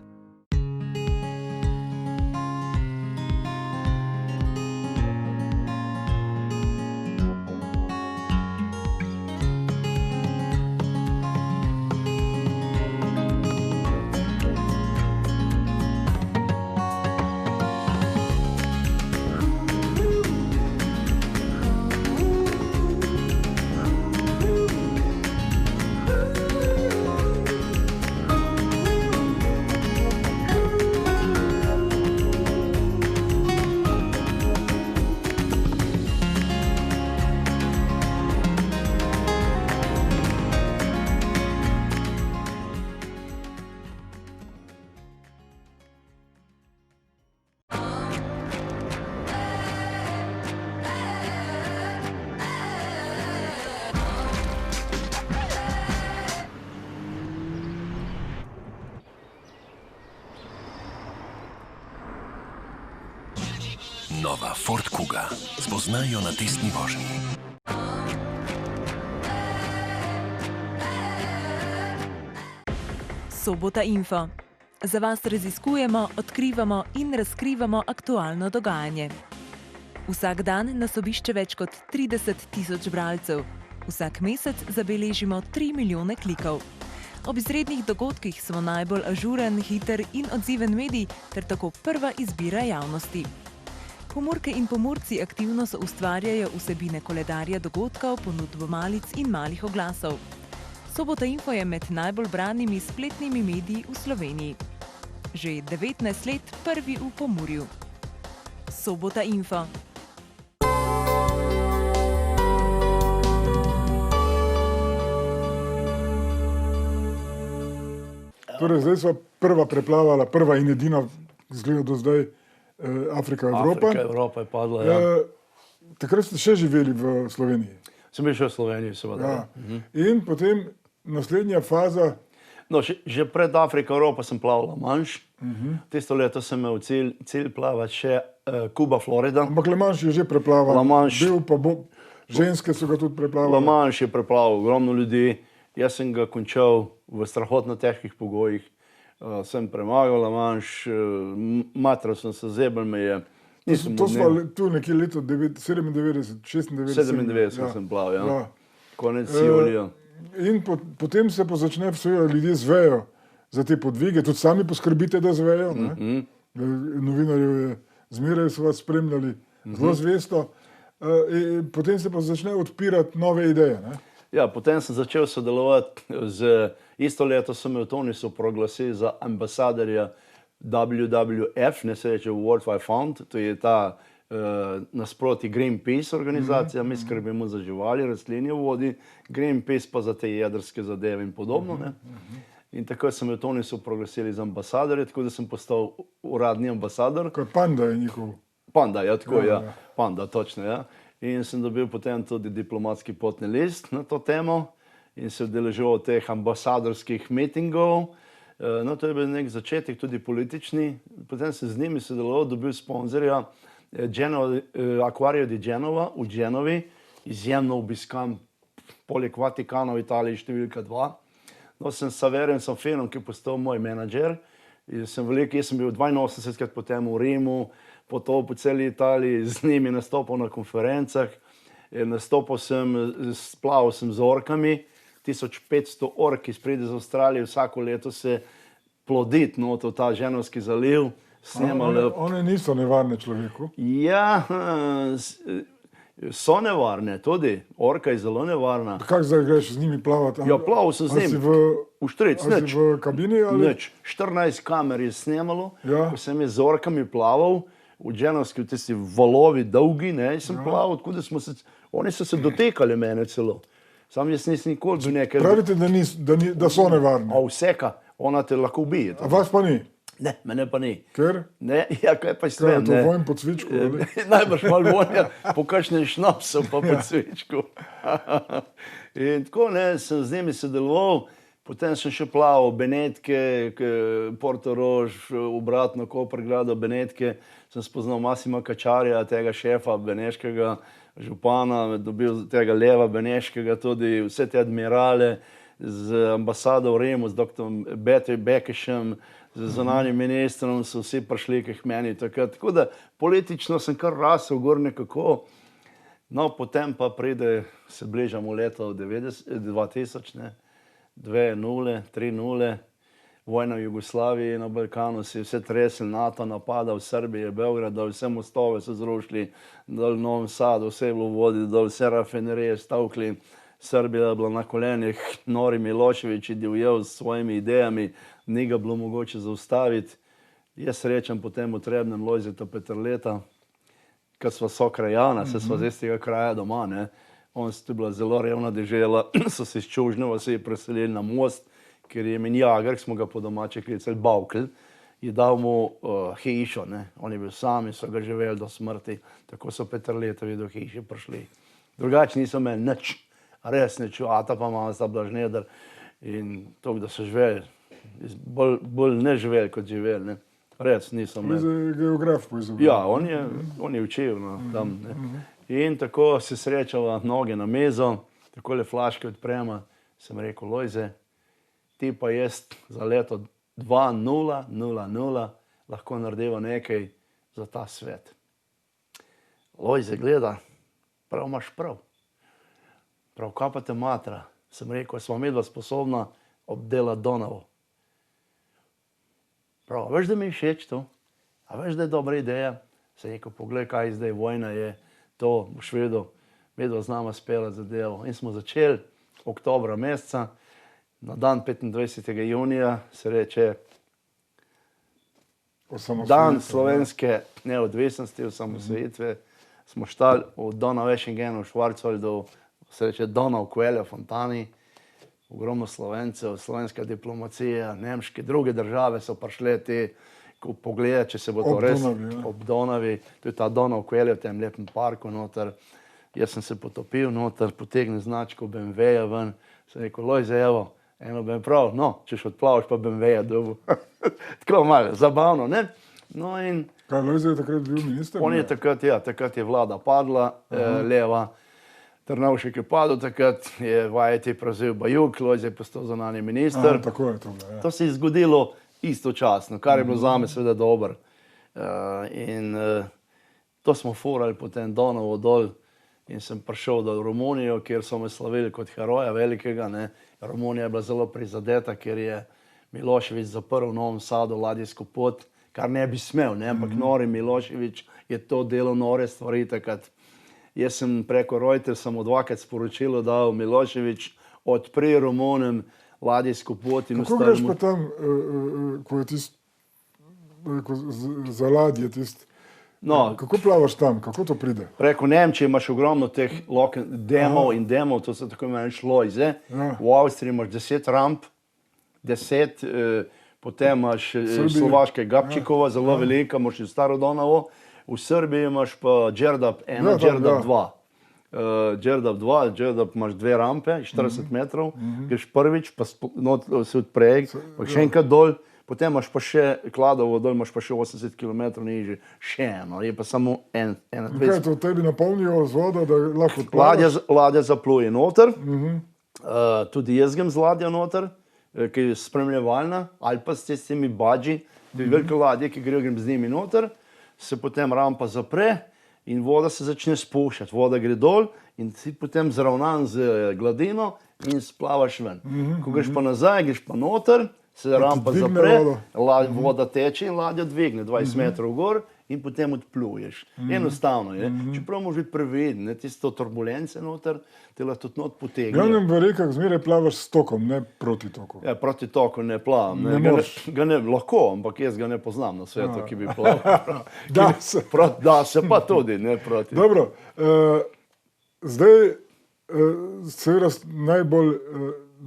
Nova Ford Kuga. Spoznajo na testni vožnji. Sobota Info. Za vas raziskujemo, odkrivamo in razkrivamo aktualno dogajanje. Vsak dan nas obišče več kot 30 tisoč bralcev. Vsak mesec zabeležimo 3 milijone klikov. Ob izrednih dogodkih smo najbolj ažuren, hiter in odziven medij ter tako prva izbira javnosti. Pomurke in pomurci aktivno soustvarjajo vsebine koledarja dogodkov, ponudbo malic in malih oglasov. Sobota Info je med najbolj branimi spletnimi mediji v Sloveniji. Že 19 let prvi v Pomurju. Sobota Info. Torej, zdaj smo prva preplavala, prva in edina, izgleda do zdaj, Afrika, Evropa. Afrika, Evropa je padla, ja. Takrat ste še živeli v Sloveniji. Sem bil še v Sloveniji, seveda. Ja. In potem naslednja faza. No, že pred Afriko, Evropo sem plaval La Manche. Tisto leto sem imel cilj plavati še Kuba, Florida. Ampak La Manche je že preplaval. La Manche. Bil pa ženske so ga tudi preplavali. La Manche je preplaval ogromno ljudi. Jaz sem ga končal v strahotno težkih pogojih. Sem premagal La Manche, matral sem se, zebel me je. To smo tu nekje leto 97, 96. 97 sem plaval, ja. Konec julija. In potem se pa začne, ljudje zvejo za te podvige, tudi sami poskrbite, da zvejo. Novinarjev je zmeraj so vas spremljali zelo zvesto. Potem se pa začne odpirati nove ideje. Ja, potem sem začel sodelovati isto leto sem v Tunisu proglasil za ambasadorja WWF, ne se reče World Wide Fund, to je ta nasproti Greenpeace organizacija, mi skrbimo za živali, rastlinje v vodi, Greenpeace pa za te jedrske zadeve in podobno. In tako sem v Tunisu proglasili za ambasadorja, tako da sem postal uradni ambasador. Kaj Panda je njihov? Panda, ja, tako, ja. Panda, točno, ja. In sem dobil potem tudi diplomatski potni list na to temo in se udeleževal teh ambasadorskih mitingov. No, to je bil nek začetek, tudi politični. Potem sem z njimi sodeloval, dobil sponzorja Acquario di Genova v Genovi, izjemno obiskan, poleg Vatikana v Italiji številka 2. No, sem Saverjem Sanfinom, ki je postal moj menadžer. Jaz sem bil 82krat potem v Rimu, potoval po celi Italiji, z njimi nastopal na konferencah. nastopil sem, plaval sem z orkami, 1500 ork, ki pride iz Avstralije, vsako leto se ploditi not v ta Ženovski zaliv. One niso nevarne človeku? Ja, so nevarne tudi. Orka je zelo nevarna. Kako zdaj greš z njimi plavati? Ja, plaval sem z njimi. V štric, nič. Si v kabini ali? Nič. 14 kamer je snemalo, ja. Ko sem je z orkami plaval, v Ženovski, tisti valovi dolgi, ne, sem plaval, tako da oni so se dotekali mene celo. Sam jaz nisem nikoli bil nekaj. Pravite, da so nevarni? A vseka, ona te lahko ubije. A vas pa ni? Ne, mene pa ni. Ker? Ne, ja, kaj pa svem, ne. Kaj je to vojn po cvičku? Najbrž malo vonja, po kakšnem šnapsu pa po cvičku. In tako, ne, sem z njimi sodeloval, potem sem še plaval Benetke, Portorož, obratno Kopergrado, Benetke, sem spoznal Massima Kačarja, tega šefa beneškega župana, dobil tega Leva beneškega, tudi vse te admirale z ambasado v Rimu, z doktorom Bekešem, z zunanjim ministrom so vsi prišli k meni takrat. Tako da politično sem kar rasel gor nekako. No, potem pa pride, se bližamo leto 2000, ne, 2-0, 3-0, vojna v Jugoslaviji, na Balkanu se je vse tresel, NATO napadal, Srbije, Beograd, dol vse mostove so zrušili, dol v Novem Sadu, vse je bilo v vodi, dol vse rafinerije stavkli. Srbija je bila na kolenih, nori Milošević je divjel s svojimi idejami, ni ga bilo mogoče zaustaviti. Jaz srečam potem v Trebnjem Lojzeta Peterleta, ker sva sokrajana, se sva z istega kraja doma, ne. On je bila zelo revna dežela, so se iz Čužnjeva se je preselili na Most, ker je Minjager, smo ga po domače klicali Bavkelj, je dal mu hišo, ne. On je bil sam in so ga živeli do smrti, tako so Peterletovi do hiše prišli. Drugače niso imeli nič. Res nič, ata pa mama sta bila žnedar in to, da so živeli, bolj ne živeli kot živeli, ne. Res niso imeli. Je geograf po izobraževanju. Ja, on je učil, no, tam, ne. In tako se srečava noge na mezo, takole flaške odprema, sem rekel, Lojze, ti pa jaz za leto 2000 lahko narediva nekaj za ta svet. Lojze gleda, prav imaš prav. Prav, kaj pa te matra? Sem rekel, sva medva sposobna obdelati Donavo. Prav, veš, da mi je všeč to? A veš, da je dobra ideja? Sem rekel, poglej, kaj zdaj vojna je, to boš vedel, medva z nama spela za delo. In smo začeli oktobra meseca, na dan 25. junija se reče dan slovenske neodvisnosti, osamosvojitve, smo štali v Donaueschingenu, v Schwarzwaldu, se reče Donau Quelle, Fontani, ogromno Slovencev, slovenska diplomacija, nemške, druge države so prišle te, ko pogledati, če se bo to res ob Donavi, to je ta Donau Quelle v tem lepem parku noter. Jaz sem se potopil noter, potegnil značko BMW-ja ven, sem rekel, Lojze, evo, eno bom prav, no, češ odplavaš pa BMW-ja dobu. Tako malo, zabavno, ne? No in... Kaj, Lojze je takrat bil minister? On je takrat, ja, takrat je vlada padla, leva, Trnovšek je padel takrat, je vajeti prevzel Bajuk, Lojze je postal zunanji minister. Tako je to, ja. To se je zgodilo istočasno, kar je bilo zame seveda dobro. In to smo furali potem Donavo dol in sem prišel do Romunijo, kjer so me slavili kot heroja velikega, ne. Romunija je bila zelo prizadeta, ker je Milošević zaprl v Novem Sadu ladijsko pot, kar ne bi smel, ne, ampak nori Milošević je to delo nore stvari takrat. Jaz sem preko Reutersa mu dvakrat sporočilo dal, Milošević, odpri Romunem ladijsko pot in kako greš pa tam, ko je tist, za ladje tist, no, kako plavaš tam, kako to pride? Preko Nemčije imaš ogromno teh demov in demov, to so tako imeni šlojze. V Avstriji imaš 10 ramp, 10, potem imaš Slovaške Gabčikova, zelo velika, imaš in Staro Donavo. V Srbiji imaš pa Đerdap 1, Đerdap 2. Đerdap 2, Đerdap imaš 2 rampe, 40 metrov, greš prvič, pa se odprej, pa še enkrat dol, potem imaš pa še Kladovo dol, imaš pa še 80 km nižje, še eno, je pa samo ena. Kaj to tebi napolnijo z vodo, da lahko odplavaš? Ladja zapluje noter, tudi jaz grem z ladjo noter, ki je spremljevalna, ali pa s tistimi badži, velike ladje, ki grejo, grem z njimi noter, se potem rampa zapre in voda se začne spuščati, voda gre dol in si potem zravnan z gladino in splavaš ven. Ko greš pa nazaj, greš pa noter, se rampa dvigne zapre, vodo. voda teče in ladja dvigne 20 metrov gor in potem odpluješ. Enostavno je. Čeprav moraš biti previden, ne, tisto turbulence noter, te lahko tudi not potegne. Glavnem v rekah zmeraj plavaš s tokom, ne proti toku. Ja, proti toku ne plavam. Ne Ne, moreš. ga ne, lahko, ampak jaz ga ne poznam na svetu, ki bi plaval. Da se. Da se pa tudi, ne proti. Dobro, zdaj seveda najbolj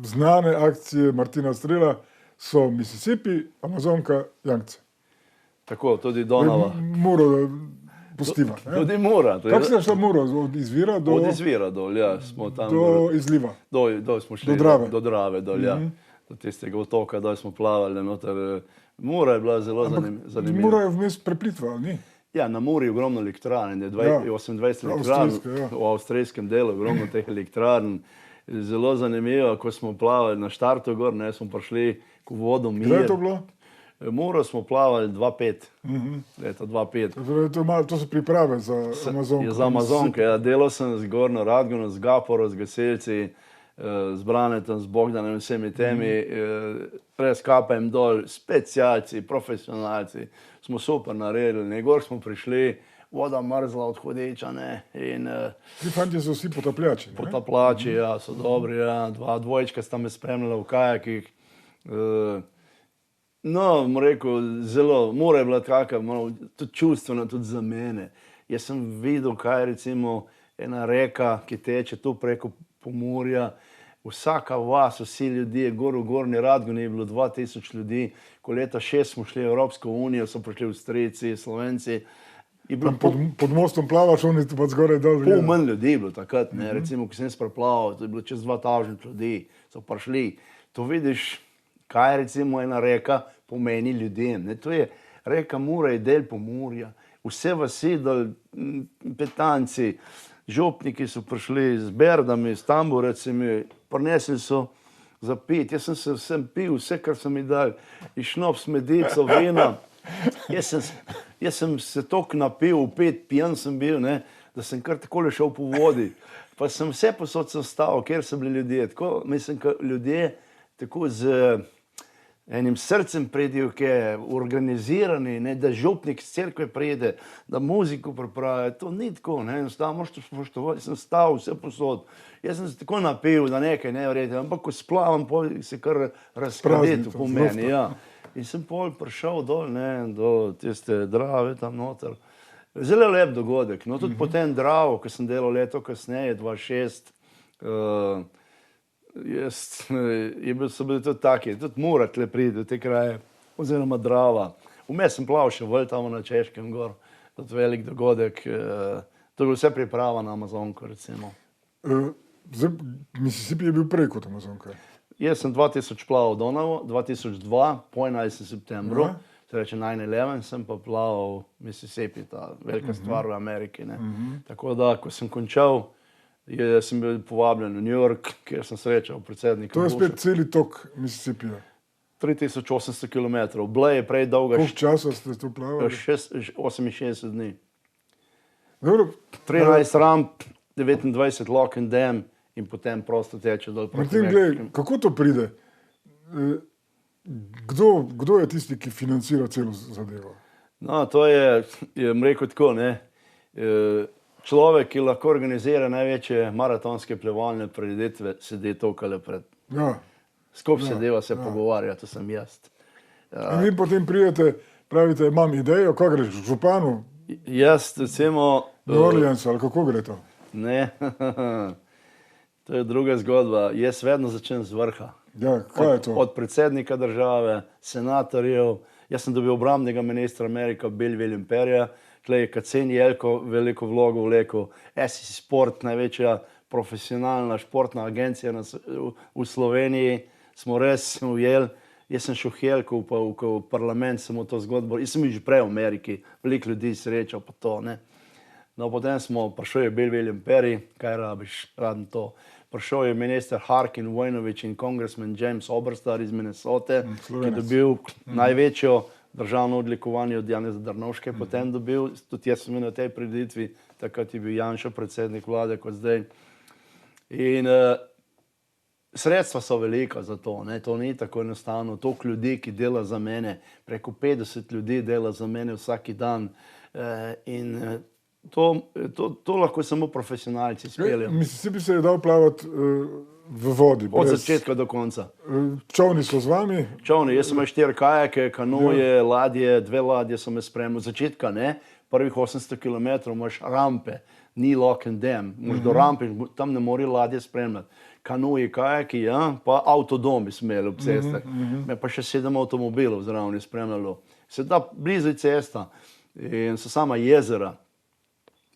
znane akcije Martina Strela so Mississippi, Amazonka, Yangtze. Tako, tudi Donava. Muro pustiva. ne? Tudi Mura. Kako se je šla Muro? Od izvira do, Od izvira dol, ja, smo tam. do izliva? Dol smo šli. Do Drave. Do Drave dol, ja. Do tistega otoka, dol smo plavali noter. Mura je bila zelo zanimiva. Mura je vmes preplitva, ali ni? Ja, na Muri je ogromno elektrarn, je 28 elektrarn Avstrijske, ja. v avstrijskem delu, ogromno teh elektrarn. Zelo zanimivo, ko smo plavali na štartu gor, ne, smo prišli k vodu mir. Kdaj je to bilo? Muro smo plavali 2.5, leta 2.5. To so priprave za Amazonko. Za Amazonke, ja. Delal sem z Gorno Radgono, z Gaporo, z gasilci, z Branetom, z Bogdanom in vsemi temi, preskapajem dol, specialci, profesionalci. Smo super naredili, gor smo prišli, voda mrzla od hodeča, ne, in Ti fantje so vsi potapljači. ne? potaplači, ja, so dobri, ja, dvojčka sta me spremljala v kajakih. No, bom rekel, zelo, Mura je bila taka, malo, tudi čustvena, tudi za mene. Jaz sem videl, kaj je recimo ena reka, ki teče tu preko Pomurja, vsaka vas, vsi ljudje, gor v Gornji Radgoni je bilo 2000 ljudi, ko leta 6 smo šli v Evropsko unijo, so prišli Avstrijci, Slovenci. Je bilo Pod mostom plavaš, oni pa zgoraj dol. pol manj ljudi je bilo takrat, ne. Recimo, ko sem jaz preplaval, to je bilo čez 2000 ljudi, so prišli. To vidiš, kaj recimo ena reka pomeni ljudem. Ne. To je, reka Mura je del Pomurja. Vse vasi dol, Petanci, župniki so prišli z berdami, s tamburecimi, prinesli so za pit. Jaz sem se vsem pil, vse, kar so mi dali, in šnops, medico, vina. Jaz sem se toliko napil, pijan sem bil, ne, da sem kar takole šel po vodi. Pa sem vse posod sem stal, kjer so bili ljudje. Tako, mislim, da ljudje tako z enim srcem pridejo, ki je organizirani, ne, da župnik z cerkve pride, da muziko pripravi. To ni tako, ne, enostavno moraš to spoštovati. Sem stal vse posod. Jaz sem se tako napil, da nekaj ne verjete, ampak ko splavam, se kar razkradi po meni. Ja. In sem pol prišel dol, ne, do tiste Drave tam noter. Zelo lep dogodek. No, tudi potem Dravo, ko sem delal leto kasneje, 2006, so bili tudi taki, tudi Mura tle pride v te kraje, oziroma Drava. Vmes sem plaval še bolj tam na Češkem gor, tudi velik dogodek. To je bilo vse priprava na Amazonko, recimo. Mississippi je bil prej kot Amazonka. Jaz sem 2000 plaval Donavo, 2002, po 11. septembru, se reče 9/11, sem pa plaval Mississippi, ta velika stvar v Ameriki. Ne. Tako da, ko sem končal, sem bil povabljen v New York, kjer sem srečal predsednika To je Busha. spet celi tok Mississippija. 3800 km. Bila je prej dolga Koliko časa ste to plavali? 68 dni. Dobro, 13 ramp, 29 lock and dam in potem prosto teče dol proti Martin, glej, Mexiku. kako to pride? Kdo je tisti, ki financira celo zadevo? No, to je rekel tako, ne. Človek, ki lahko organizira največje maratonske plavalne prireditve, sedi tukaj pred. Ja. Skupaj sedeva, se pogovarja, to sem jaz. In vi potem pridete, pravite, imam idejo, kako greš k županu, Jaz, recimo, New Orleans ali kako gre to? ne, to je druga zgodba. Jaz vedno začnem z vrha. Ja, kaj je to? Od predsednika države, senatorjev. Jaz sem dobil obrambnega ministra Amerika, Bill William Perryja, tle je Kacen Jelko veliko vlogo vlekel, SC Sport, največja profesionalna športna agencija v Sloveniji, smo res ujeli. Jaz sem šel v Jelko, pa v parlament sem v to zgodbo, jaz sem bil že prej v Ameriki, veliko ljudi srečal pa to, ne. No, potem prišel je Bill William Perry, kaj rabiš, radim to. Prišel je minister Harkin Vojnović in congressman James Oberstar iz Minnesote, ki je dobil največjo državno odlikovanje od Janeza Drnovške, potem dobil, tudi jaz sem bil na tej prireditvi, takrat je bil Janša predsednik vlade kot zdaj. In sredstva so velika za to, ne? To ni tako enostavno. Toliko ljudi, ki dela za mene, preko 50 ljudi dela za mene vsak dan. To lahko samo profesionalci speljejo. Mississippi se je dal plavati v vodi. Od začetka do konca. Čovni so z vami? Čovni, jaz sem imel 4 kajake, kanoje, ladje, 2 ladje sem me spremljal. Od začetka ne, prvih 800 km imaš rampe, ni lock and dam. Moš do rampe, tam ne more ladje spremljati. Kanoji, kajaki, ja, pa avtodomi smeli ob cestah. Me pa še 7 avtomobilov zraven je spremljalo. Se da blizu cesta in so sama jezera.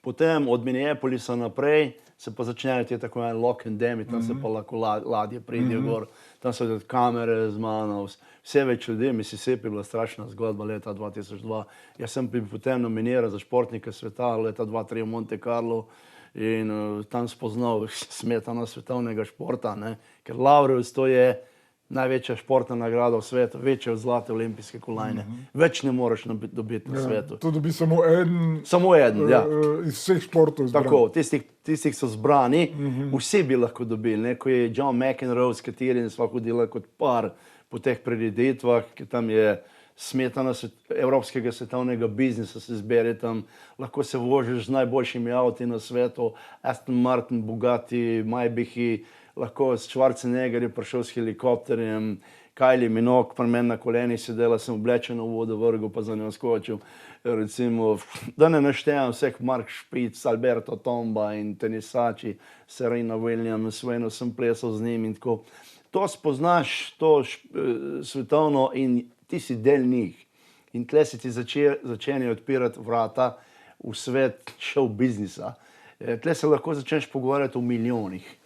Potem od Minneapolisa naprej se pa začnejo te tako lock and dami, tam se pa lahko ladje pridijo gor, tam so tudi kamere z mano, vse več ljudi. Mississippi je bila strašna zgodba leta 2002. Jaz sem bil potem nominiran za športnike sveta leta 2003 v Monte Carlo in tam spoznal smetano svetovnega športa, ne? Ker Laureus to je največja športna nagrada v svetu, večja od zlate olimpijske kolajne. Več ne moreš dobiti na svetu. To dobi samo eden. Samo eden, ja. Iz vseh športov zbrani. Tako, tistih so zbrani, vsi bi lahko dobili. Ne? Ko je John McEnroe, s katerim sva hodila kot par po teh prireditvah, ki tam je smetana evropskega svetovnega biznisa se zbere tam, lahko se vožiš z najboljšimi avti na svetu, Aston Martin, Bugatti, Maybachi, lahko Schwarzenegger je prišel s helikopterjem, Kylie Minogue pri meni na koleni sedela, sem oblečen v vodo vrgel, pa za njo skočil. Recimo, da ne naštejem vseh Mark Špic, Alberto Tomba in tenisači, Serena Williams, eno sem plesal z njim in tako. To spoznaš, to svetovno in ti si del njih. In tle se ti začenjajo odpirati vrata v svet show biznisa. Tle se lahko začneš pogovarjati o milijonih.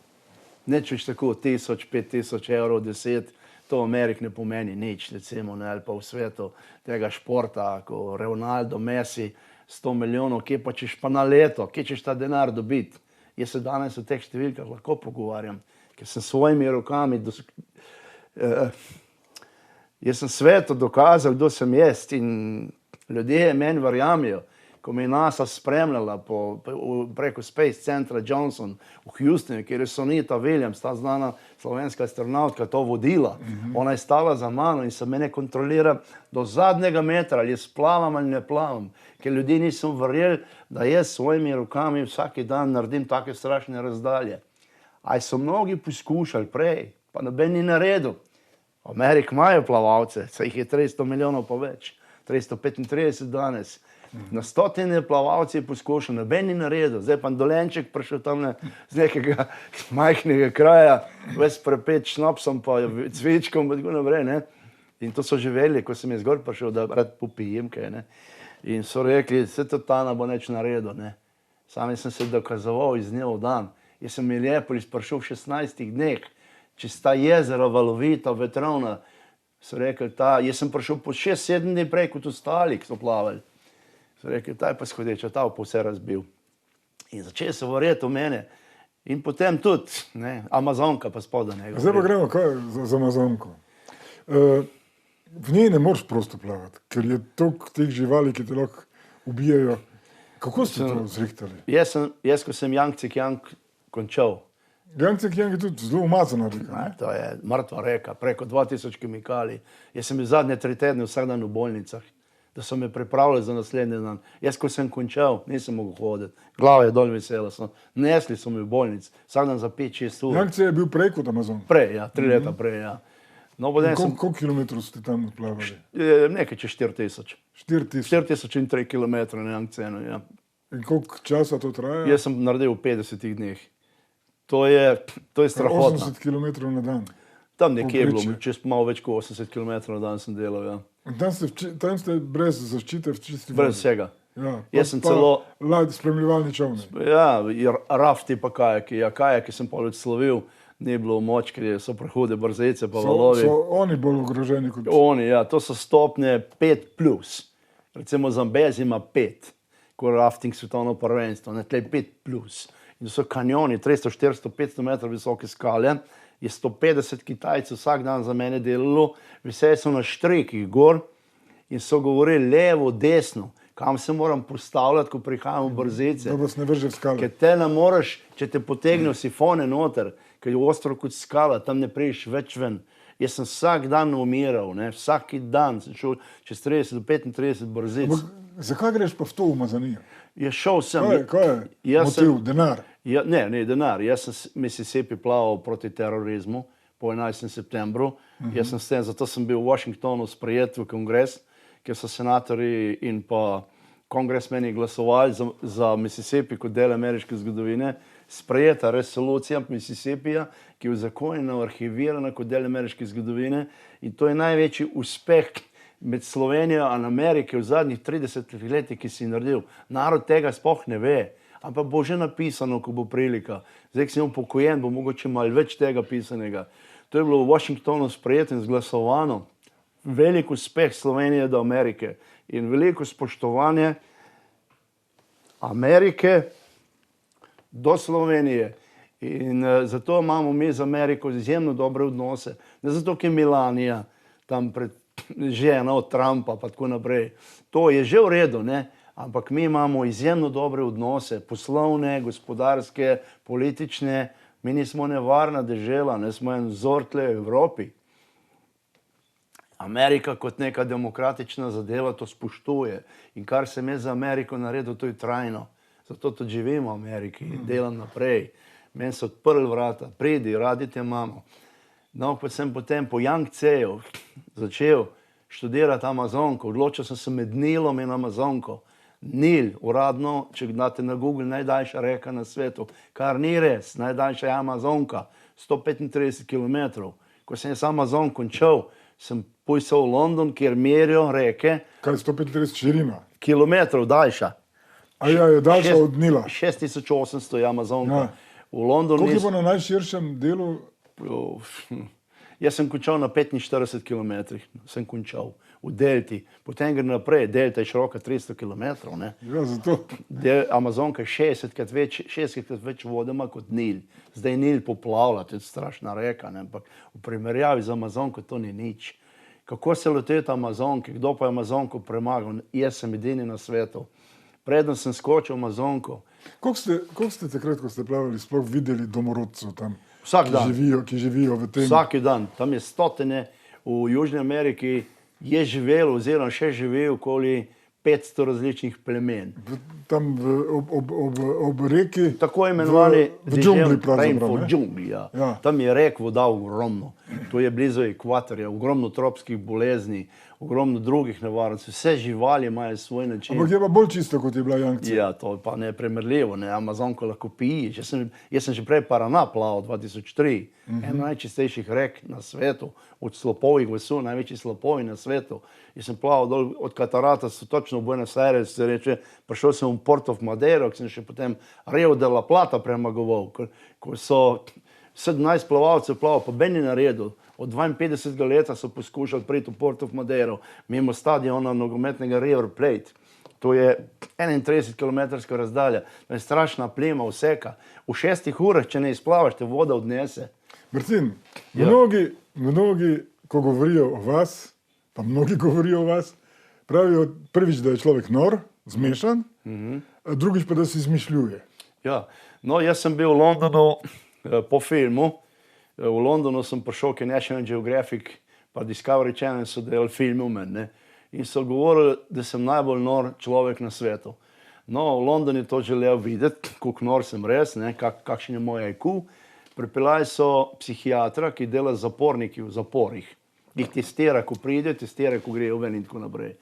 Nečeš tako 1000, 5000 evrov, 10, to v Ameriki ne pomeni nič, recimo, ne, ali pa v svetu tega športa, ko Ronaldo, Messi, 100 milijonov, kje pa češ pa na leto, kje češ ta denar dobiti. Jaz se danes o teh številkah lahko pogovarjam, ker sem svojimi rokami jaz sem svetu dokazal, kdo sem jaz in ljudje meni verjamejo. Ko me je NASA spremljala preko Space Centra Johnson v Houstonu, kjer je Sonita Williams, ta znana slovenska astronautka, to vodila. Ona je stala za mano in se mene kontrolira do zadnjega metra, ali jaz plavam ali ne plavam. Ker ljudi nisem verjel, da jaz svojimi rokami vsak dan naredim take strašne razdalje. A so mnogi poskušali prej, pa noben ni naredil. V Ameriki imajo plavalce, saj jih je 300 milijonov pa več, 335 danes. Na stotine plavalci je poskušal, noben ni naredil. Zdaj pa Dolenček prišel tam z nekega majhnega kraja, ves prepet šnopsom pa cvičkom in tako naprej, ne. In to so že vedeli, ko sem jaz gor prišel, da rad popijem kaj, ne. In so rekli, se to Tana bo neč naredil, ne. Sam sem se dokazoval iz dneva v dan. Jaz sem Minneapolis prišel v 16 dneh, čez ta jezera, valovita, vetrovna. So rekli, jaz sem prišel po 6-7 dni prej kot ostali, ki so plavali. So rekli, ta je pa shodeča, ta pa vse razbil. In začeli so verjeti v mene. In potem tudi, ne, Amazonka pa spodaj njega. Zdaj pa gremo za Amazonko. V njej ne moreš prosto plavati, ker je toliko teh živali, ki te lahko ubijajo. Kako ste to zrihtali? Jaz, ko sem Jangcik končal. Jangcik je tudi zelo umazana reka. To je mrtva reka, preko 2000 kemikalij. Jaz sem bil zadnje 3 tedne vsak dan v bolnicah, da so me pripravili za naslednji dan. Jaz, ko sem končal, nisem mogel hoditi. Glava je dol visela. Nesli so me v bolnic, vsak dan za 5-6 ur. Jangcik je bil prej kot Amazon? Prej, ja, 3 leta prej, ja. No, koliko kilometrov ste tam odplavali? Nekaj čez 4000. 4000 kilometrov na Jangcenu, ja. In koliko časa to traja? Jaz sem naredil v 50 dneh. To je strahotno. 80 km na dan? Tam nekje je bilo, čez malo več kot 80 km na dan sem delal, ja. Tam ste brez zaščite v čisti vodi? Brez vsega. Ja, jaz sem celo... Spremljevalni čovni? Ja, rafti pa kajaki. Ja, kajaki sem pa odslovil, ni bilo moč, ker so prehude brzejce pa valovi. So oni bolj ogroženi kot... Oni, ja, to so stopnje 5+. Recimo Zambezi ima 5, ko rafting svetovno prvenstvo, ne, tle 5+. In so kanjoni, 300, 400, 500 metrov visoke skale, je 150 Kitajcev vsak dan za mene delalo, vse so na štrikih gor in so govorili levo, desno, kam se moram postavljati, ko prihajam v brzice. Da vas ne vrže v skale. Ker te ne moreš, če te potegne v sifone noter, ker je ostro kot skala, tam ne priješ več ven. Jaz sem vsak dan umiral, ne? Vsaki dan sem šel čez 30 do 35 brzic. Zakaj greš pa v to umazanijo? Šel sem. Kaj je motiv? Denar? Ne, denar. Jaz sem Mississippi plaval proti terorizmu po 11. septembru. Zato sem bil v Washingtonu sprejet v kongres, kjer so senatorji in pa kongresmeni glasovali za Mississippi kot del ameriške zgodovine. Sprejeta resolucija Mississippija, ki je uzakonjena, arhivirana kot del ameriške zgodovine, in to je največji uspeh med Slovenijo in Amerike v zadnjih 30 letih, ki si naredil. Narod tega sploh ne ve, ampak bo že napisano, ko bo prilika. Zdaj, ki sem upokojen, bo mogoče malo več tega pisanega. To je bilo v Washingtonu sprejeto in zglasovano. Velik uspeh Slovenije do Amerike in veliko spoštovanje Amerike do Slovenije. In zato imamo mi z Ameriko izjemno dobre odnose. Ne zato, ker je Melania tam pred žena od Trumpa pa tako naprej. To je že v redu, ne? Ampak mi imamo izjemno dobre odnose, poslovne, gospodarske, politične. Mi nismo nevarna dežela, ne smo en vzor tle v Evropi. Amerika kot neka demokratična zadeva to spoštuje. In kar sem jaz za Ameriko naredil, to je trajno. Zato tudi živim v Ameriki in delam naprej. Meni so odprli vrata, pridi, radi te imamo. No, pa sem potem po Yangtzeju začel študirati Amazonko. Odločil sem se med Nilom in Amazonko. Nil, uradno, če date na Google, najdaljša reka na svetu. Kar ni res, najdaljša je Amazonka, 135 km. Ko sem jaz Amazon končal, sem pošel v London, kjer merijo reke. Kaj je 135 širina? Kilometrov daljša. A ja, je daljša od Nila. 6800 je Amazonka. V Londonu. Koliko je pa na najširšem delu? Jaz sem končal na 45 km, sem končal v delti. Potem gre naprej, delta je široka 300 km. Ne? Ja, zato. Amazonka je 60krat več vodoma kot Nil. Zdaj Nil poplavlja, to je strašna reka, ne? Ampak v primerjavi z Amazonko to ni nič. Kako se loteti Amazonke, kdo pa je Amazonko premagal? Jaz sem edini na svetu. Predno sem skočil Amazonko. Koliko ste takrat, ko ste plavali, sploh videli domorodcev tam? Vsak dan. Ki živijo v tem. Vsaki dan. Tam je stotine, v Južni Ameriki je živelo oziroma še živi okoli 500 različnih plemen. Tam ob reki. Tako imenovani v džungli pravzaprav. Džungli, ja. Tam je rek voda ogromno. To je blizu ekvatorja, ogromno tropskih bolezni, ogromno drugih nevarnosti. Vse živali imajo svoj način. Ampak je pa bolj čisto, kot je bila Yangtze. Ja, to pa ne je primerljivo. Ne? Amazonko lahko piješ. Jaz sem že prej Paraná plaval 2003. Ena najčistejših rek na svetu. Od slopovih vasu, največji slopovi na svetu. Jaz sem plaval dol od Catarata, so točno v Buenos Aires, se reče, prišel sem v Port of Madeiro, ki sem še potem Rio de la Plata premagoval, ko so 17 plavalcev plaval, pa Ben je naredil. Od 52. leta so poskušali priti v Port of Madeiro, mimo stadiona nogometnega River Plate. To je 31 km razdalja. To je strašna plima, vseka. V 6 urah, če ne izplavaš, te voda odnese. Martin, mnogi, ko govorijo o vas, pa mnogi govorijo o vas, pravijo prvič, da je človek nor, zmešan, drugič pa, da se izmišljuje. Ja, no, jaz sem bil v Londonu po filmu. V Londonu sem prišel, ker National Geographic pa Discovery Channel so delali film o meni. In so govorili, da sem najbolj nor človek na svetu. No, v Londonu je to želel videti, koliko nor sem res, kakšen je moj IQ. Pripeljali so psihiatra, ki dela zaporniki v zaporih. Jih testira, ko pride, testira, ko grejo ven in tako naprej.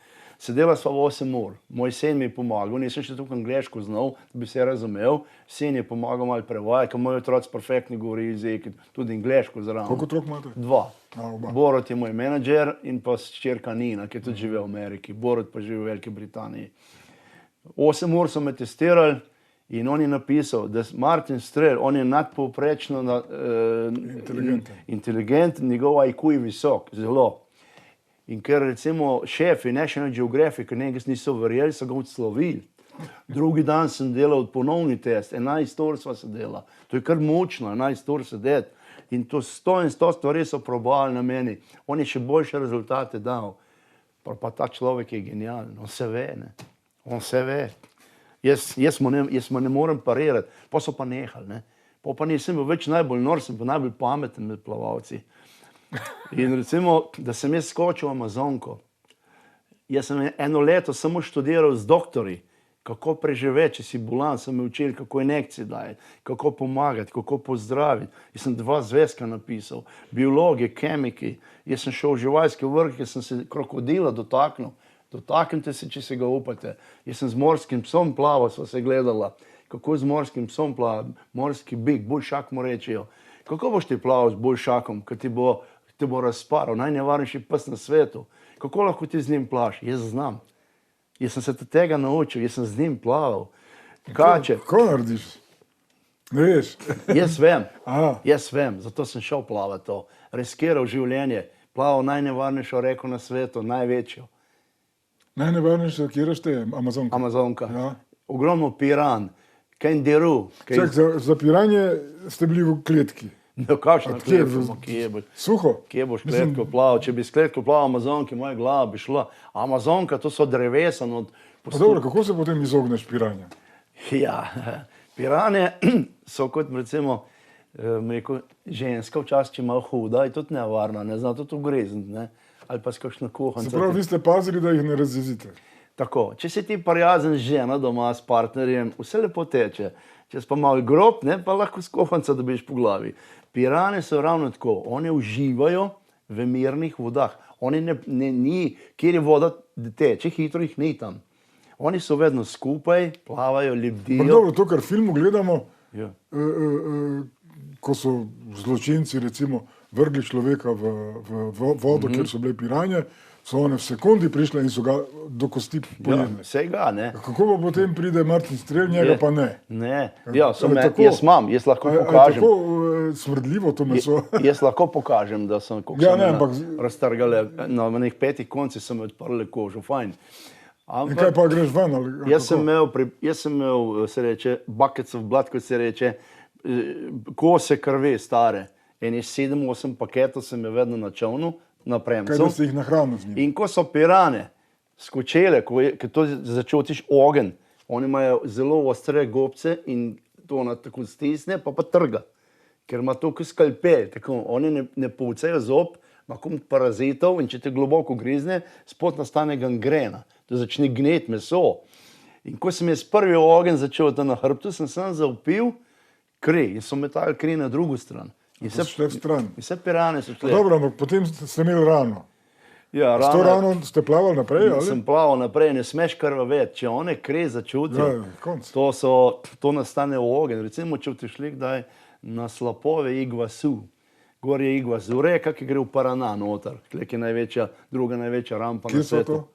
Sedela sva 8 ur. Moj sin mi je pomagal, nisem še tukaj angleško znal, da bi se razumel. Sin je pomagal malo prevajati, ker moj otroc perfektno govori jezik, tudi angleško zraven. Koliko otrok imate? 2. Borut je moj menedžer in pa hčerka Nina, ki tudi živi v Ameriki. Borut pa živi v Veliki Britaniji. 8 ur so me testirali in on je napisal, da Martin Strel, on je nadpovprečno inteligenten, njegov IQ je visok, zelo. In ker recimo šefi National Geographic, nekaj niso verjeli, so ga odslovili. Drugi dan sem delal ponovni test, 11 ur sva se dela. To je kar močno, 11 ur sedeti. In to 100 stvari so probali na meni. On je še boljše rezultate dal. Pa ta človek je genijalen, on se ve, ne. On vse ve. Jaz mu ne morem parirati, pa so pa nehali. Ne? Pa nisem bil več najbolj nor, sem pa najbolj pameten med plavalci. In recimo, da sem jaz skočil v Amazonko, jaz sem eno leto samo študiral z doktorji, kako preživeti, če si bolan, so me učili, kako injekcije dajati, kako pomagati, kako pozdraviti. Jaz sem 2 zvezka napisal, biologije, kemiki, jaz sem šel v živalski vrh, jaz sem se krokodila dotaknil. Dotaknite se, če se ga upate. Jaz sem z morskim psom plaval, sva se gledala, kako z morskim psom plava, morski bik, buljšak mu rečejo. Kako boš ti plaval z buljšakom, ki te bo razparal, najnevarnejši pes na svetu? Kako lahko ti z njim plavaš? Jaz znam. Jaz sem se tega naučil, jaz sem z njim plaval. Kače. Kako narediš? Ne veš. Jaz vem, Aha. jaz vem, zato sem šel plavati to. Riskiral življenje, plaval najnevarnejšo reko na svetu, največjo. Najnevarnejše, kje šteje? Amazonka. Amazonka. Ja. Ogromno piran, kendiru. Čak, za piranje ste bili v kletki. No, kakšna A kje? kletka, Suho? kje boš kletko plaval? Če bi s kletko plaval Amazonki, moja glava bi šla. Amazonka, to so drevesa. Pa dobro, kako se potem izogneš piranja? Ja, piranje so kot recimo, rekel, ženska včasih, če malo huda, je tudi nevarna, ne zna tudi ugrezniti, ne? Ali pa s kakšno kuhanco. Se pravi, vi ste pazili, da jih ne razjezite. Tako, če si ti prijazen z ženo doma, s partnerjem, vse lepo teče. Če si pa malo grob, ne, pa lahko s kuhanco dobiš po glavi. Pirane so ravno tako, oni uživajo v mirnih vodah. Oni kjer je voda teče, hitro jih ni tam. Oni so vedno skupaj, plavajo, Pa lebdijo. dobro, to, kar v filmu gledamo, Ja. ko so zločinci recimo vrgli človeka v vodo, kjer so bile piranje, so one v sekundi prišle in so ga do kosti Ja, pojedli. vsega, ne. Kako pa potem pride Martin Strel, njega pa ne? Ne, ja, Ali tako- jaz lahko A je pokažem. tako smrdljivo to meso? Jaz lahko pokažem, da sem Ja, ne, ampak raztrgale, na enih 5 koncih so mi odprli kožo, fajn. in kaj pa greš ven? Ali Jaz sem kako? imel, se reče, buckets of blood, kot se reče, kose krvi stare. Enih 7-8 paketov sem je vedno na čovnu, na Kaj premcu. da si jih nahranil z njim? In ko so pirane skočile, ko to začutiš ogenj, oni imajo zelo ostre gobce in to ona tako stisne, pa trga. Ker ima to kot skalpel, tako oni ne pucajo zob, ima kot parazitov in če te globoko grizne, spod nastane gangrena, to začne gneti meso. In ko sem jaz prvi ogenj začel na hrbtu, sem zavpil kri in so metali kri na drugo stran. In So šle stran. vse pirane so šle. Dobro, ampak potem ste imeli rano. Ja, S to rano ste plavali naprej, ali? Sem plaval naprej, ne smeš krvaveti. Če one kri začutijo, Ja, konc. to nastane ogenj. Recimo, če bi šli kdaj na slapove Iguazu, gor je Iguazu, reka, ki gre v Paraná noter, ki je največja, druga največja rampa Kje na so svetu. to?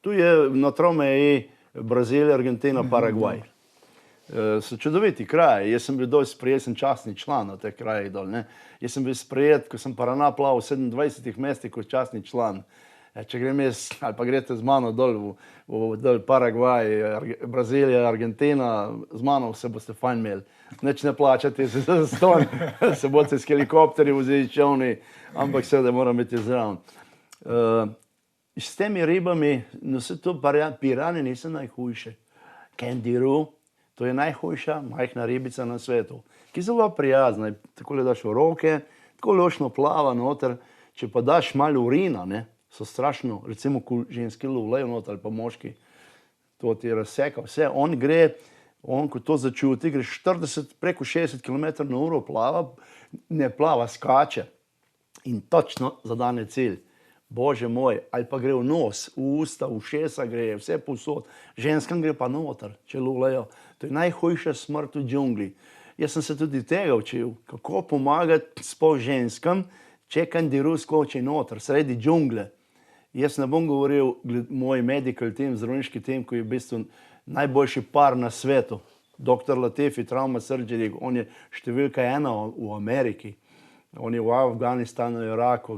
Tu je na tromeji Brazilija, Argentina, Paragvaj. So čudoviti kraji. Jaz sem bil dol sprejet, sem častni član v teh krajih dol. Ne? Jaz sem bil sprejet, ko sem Paraná plaval v 27 mestih kot častni član. Če grem jaz, ali pa greste z mano dol v Paragvaj, Brazilija, Argentina, z mano se boste fajn imeli. Neč ne plačate se za ston, se boste s helikopterji vzeli čovni, ampak seveda moram biti zraven. S temi ribami, no se to pirane niso najhujše. Kendiru, to je najhujša majhna ribica na svetu, ki je zelo prijazna. Tako le daš v roke, tako lošno plava noter, če pa daš malo urina, ne, so strašno, recimo, ko ženski lovlejo noter ali pa moški, to ti razseka vse. On gre, ko to začuti, gre 40, preko 60 km/h plava, ne plava, skače in točno zadane cilj. Bože moj, ali pa gre v nos, v usta, v ušesa gre, vse povsod. Ženskam gre pa noter, če lovlejo. To je najhujša smrt v džungli. Jaz sem se tudi tega učil, kako pomagati sploh ženskam, če kendiru skoči noter, sredi džungle. Jaz ne bom govoril moj medical team, zdravniški tim, ki je v bistvu najboljši par na svetu. Dr. Latifi, trauma surgery, on je številka 1 v Ameriki. On je v Afganistanu, Iraku,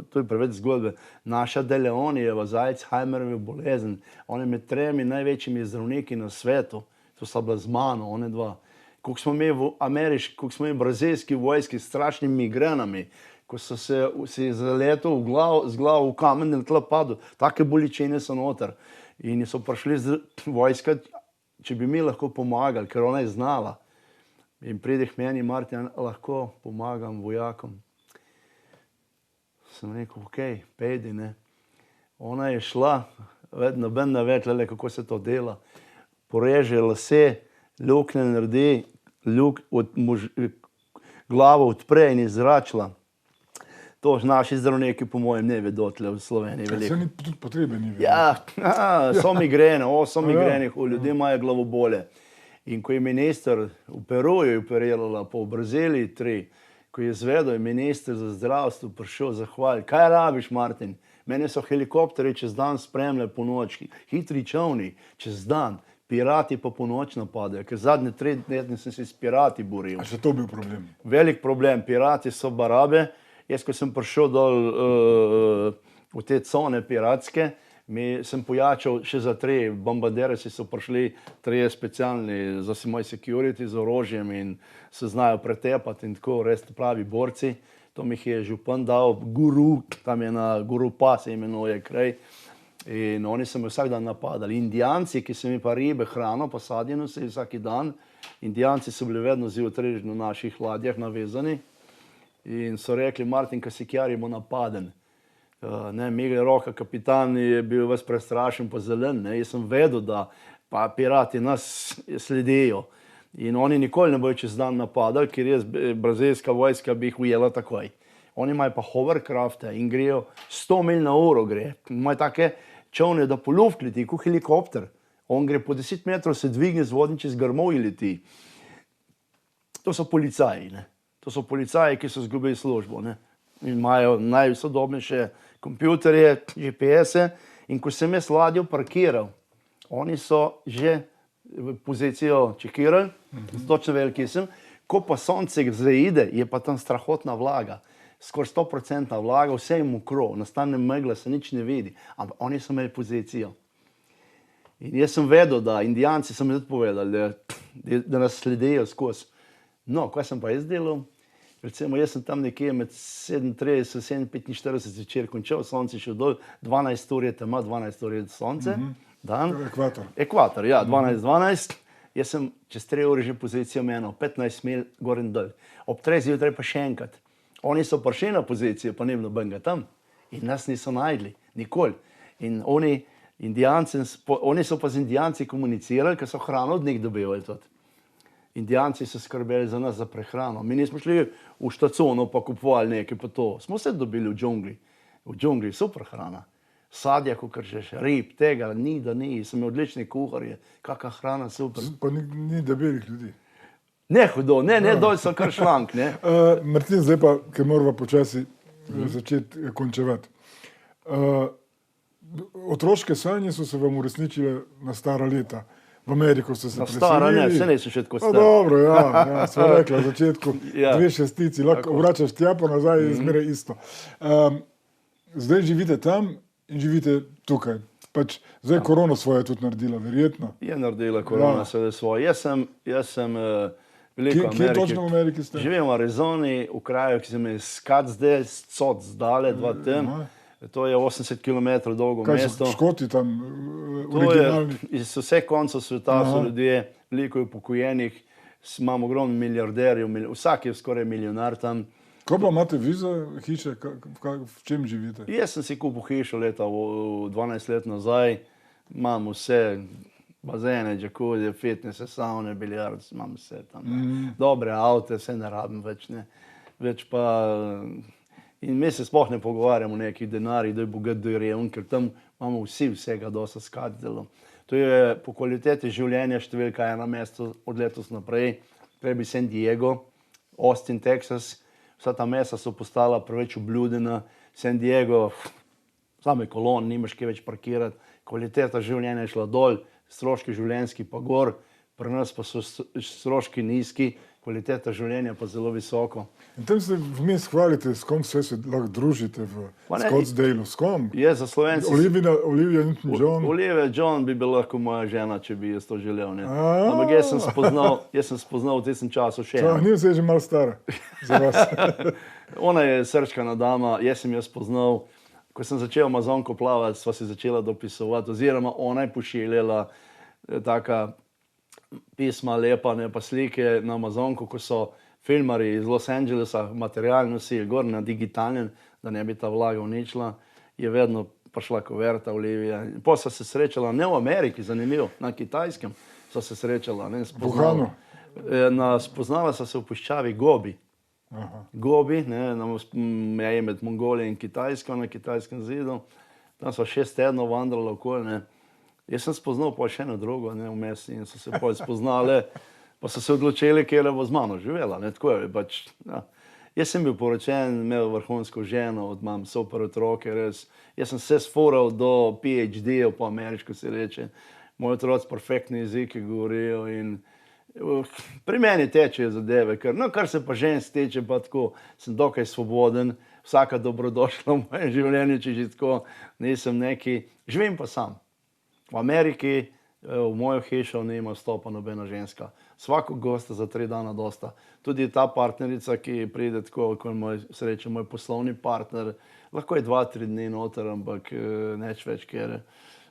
to je preveč zgodbe. Naša De Leonijeva, z Alzheimerjevo bolezen, on je med 3 največjimi zdravniki na svetu. To sta bila z mano, one dva. Koliko smo imeli v brazilski vojski s strašnimi migrenami, ko so se zaletel z glavo v kamen in tla padel. Take bolečine so noter. In so prišli z vojska, če bi mi lahko pomagali, ker ona je znala. In pride k meni, Martin, lahko pomagam vojakom. Sem rekel, ok, pejdi, ne. Ona je šla, noben ne ve, kako se to dela. Poreže lase, luknje naredi, glavo odpre in je zračila. To naši zdravniki, po mojem, ne vedo tle v Sloveniji veliko. Se ni tudi potrebe ni vedo. Ja, so migrene, ljudje imajo glavobolje. In ko je minister v Peruju operirala po Braziliji 3, ko je izvedel, je minister za zdravstvo prišel zahvaliti. Kaj rabiš, Martin? Mene so helikopteri čez dan spremljali po noči, hitri čovni čez dan, pirati pa po noč napadajo, ker zadnje 3 dni sem se s pirati boril. A še to bil problem? Velik problem, pirati so barabe. Jaz, ko sem prišel dol v te cone piratske, sem pojačal še za 3 bombarderci, so prišli 3 specialni za moj security z orožjem in se znajo pretepati in tako, res pravi borci. To mi je župan dal, guru, tam je na Guru Pa se imenuje kraj. In oni so me vsak dan napadali. Indijanci, ki so mi pa ribe, hrano, pa sadjeno se vsaki dan. Indijanci so bili vedno zjutraj na naših ladjah navezani. In so rekli, Martin, ko si kjar je bo napaden. Miguel Roca, kapitan, je bil ves prestrašen pa zelen. Jaz sem vedel, da pa pirati nas sledijo. In oni nikoli ne bojo čez dan napadali, ker brazilska vojska bi jih ujela takoj. Oni imajo pa hovercrafte in grejo 100 mil na uro gre. Imajo take čovne, da po luft leti, kot helikopter. On gre po 10 metrov, se dvigne z vodni čez grmovje leti. To so policaji, ne. To so policaji, ki so izgubili službo, ne. In imajo najsodobnejše kompjuterje, GPS-e. In ko sem jaz ladjo parkiral, oni so že v pozicijo čekirali, točno veliki sem. Ko pa sonce zaide, je pa tam strahotna vlaga. Skoraj 100% vlaga, vse je mokro, nastane megla, se nič ne vidi. Ampak oni so imeli pozicijo. In jaz sem vedel, da Indijanci so mi tudi povedali, da nas sledijo skozi. No, kaj sem pa jaz delal? Recimo, jaz sem tam nekje med 37 in 45 zvečer končal, sonce šel dol, 12 ur je tema, 12 ur je sonce. Dan. Ekvator. Ekvator, ja, 12. Jaz sem čez 3 ure že pozicijo menil, 15 mil gor in dol. Ob 3 zjutraj pa še enkrat. Oni so prišli na pozicijo, pa ne bilo nobenega tam. In nas niso najdli, nikoli. In oni so pa z Indijanci komunicirali, ker so hrano od njih dobivali tudi. Indijanci so skrbeli za nas za prehrano. Mi nismo šli v štacono pa kupovali nekaj pa to. Smo se dobili v džungli. V džungli super hrana. Sadja, ko kržeš, rib, tega, ni da ni. Sem imel odlični kuharje. Kakva hrana, super. Pa ni debelih ljudi. Ne hudo, ne, dol so kar šlank, ne. Martin, zdaj pa, ker morava počasi začeti končevati. Otroške sanje so se vam uresničile na stara leta. V Ameriko ste se preselili. Stara, ne, vse nisem še tako star. Dobro, ja, sva rekla v začetku, 2 šestici, lahko vračaš tja pa nazaj, je zmeraj isto. Zdaj živite tam in živite tukaj. Pač, zdaj korona svoje tudi naredila, verjetno. Je naredila korona svoje. Jaz sem veliko Ameriki. Kje točno v Ameriki ste? Živim v Arizoni, v kraju, ki se me Scottsdale, zdale, 2 tem. To je 80 km dolgo mesto. Kaj so Škoti tam originalni? Iz vseh koncev sveta so ljudje, veliko je upokojenih, imamo ogromno milijarderjev, vsak je skoraj milijonar tam. Ko pa imate vi za hiše, v čem živite? Jaz sem si kupil hišo leta 12 let nazaj, imam vse, bazene, džakuzije, fitnesse, saune, biljard, imam vse tam. Dobre avte, vse ne rabim več, ne. Več pa... In mi se sploh ne pogovarjamo o nekih denarjih, da je bogat, da je reven, ker tam imamo vsi vsega dosta Scottsdale. To je po kvaliteti življenja številka 1 mesto od letos naprej. Prej bi San Diego, Austin, Texas. Vsa ta mesta so postala preveč obljudena. San Diego, same kolon, nimaš kje več parkirati. Kvaliteta življenja je šla dol, stroški življenjski pa gor. Pri nas pa so stroški nizki, kvaliteta življenja pa zelo visoko. In tam se vmes hvalite, s kom vse se lahko družite v Scottsdale, s kom? Je za Slovenci... Olivia Newton-John? Olivia John bi bila lahko moja žena, če bi jaz to želel, ne. Ampak jaz sem spoznal v tistem času še eno. Ni se že malo stara za vas. Ona je srčkana dama, jaz sem jo spoznal, Ko sem začel Amazonko plavati, sva se začela dopisovati, oziroma ona je pošiljala taka pisma lepa, ne pa slike na Amazonko, ko so filmari iz Los Angelesa material nosili gor na digitalnem, da ne bi ta vlaga uničila, je vedno prišla kuverta Olivija. Potem sva se srečala, ne v Ameriki, zanimivo, na Kitajskem sva se srečala, ne, spoznala. Spoznala sva se v puščavi Gobi. Gobi, ne, na meji med Mongolijo in Kitajsko, na Kitajskem zidu. Tam sva 6 tednov vandrala okoli, ne. Jaz sem spoznal pa še eno drugo, ne, vmes in so se potem spoznale, pa so se odločili, kjer bo z mano živela, ne, tako je pač, ja. Jaz sem bil poročen, imel vrhunsko ženo, imam super otroke, res. Jaz sem se sforal do PhD-jev, po ameriško se reče. Moji otroci perfektni jeziki govorijo in pri meni tečejo zadeve, kar se pa žensk teče, pa tako sem dokaj svoboden, vsaka dobrodošla v mojem življenju, če že tako nisem neki, živim pa sam. V Ameriki, v mojo hišo nima vstopa nobena ženska. Svako gosta za 3 dana dosta. Tudi ta partnerica, ki pride tako, kot moj sreča, moj poslovni partner, lahko je 2-3 dni noter, ampak neč več, ker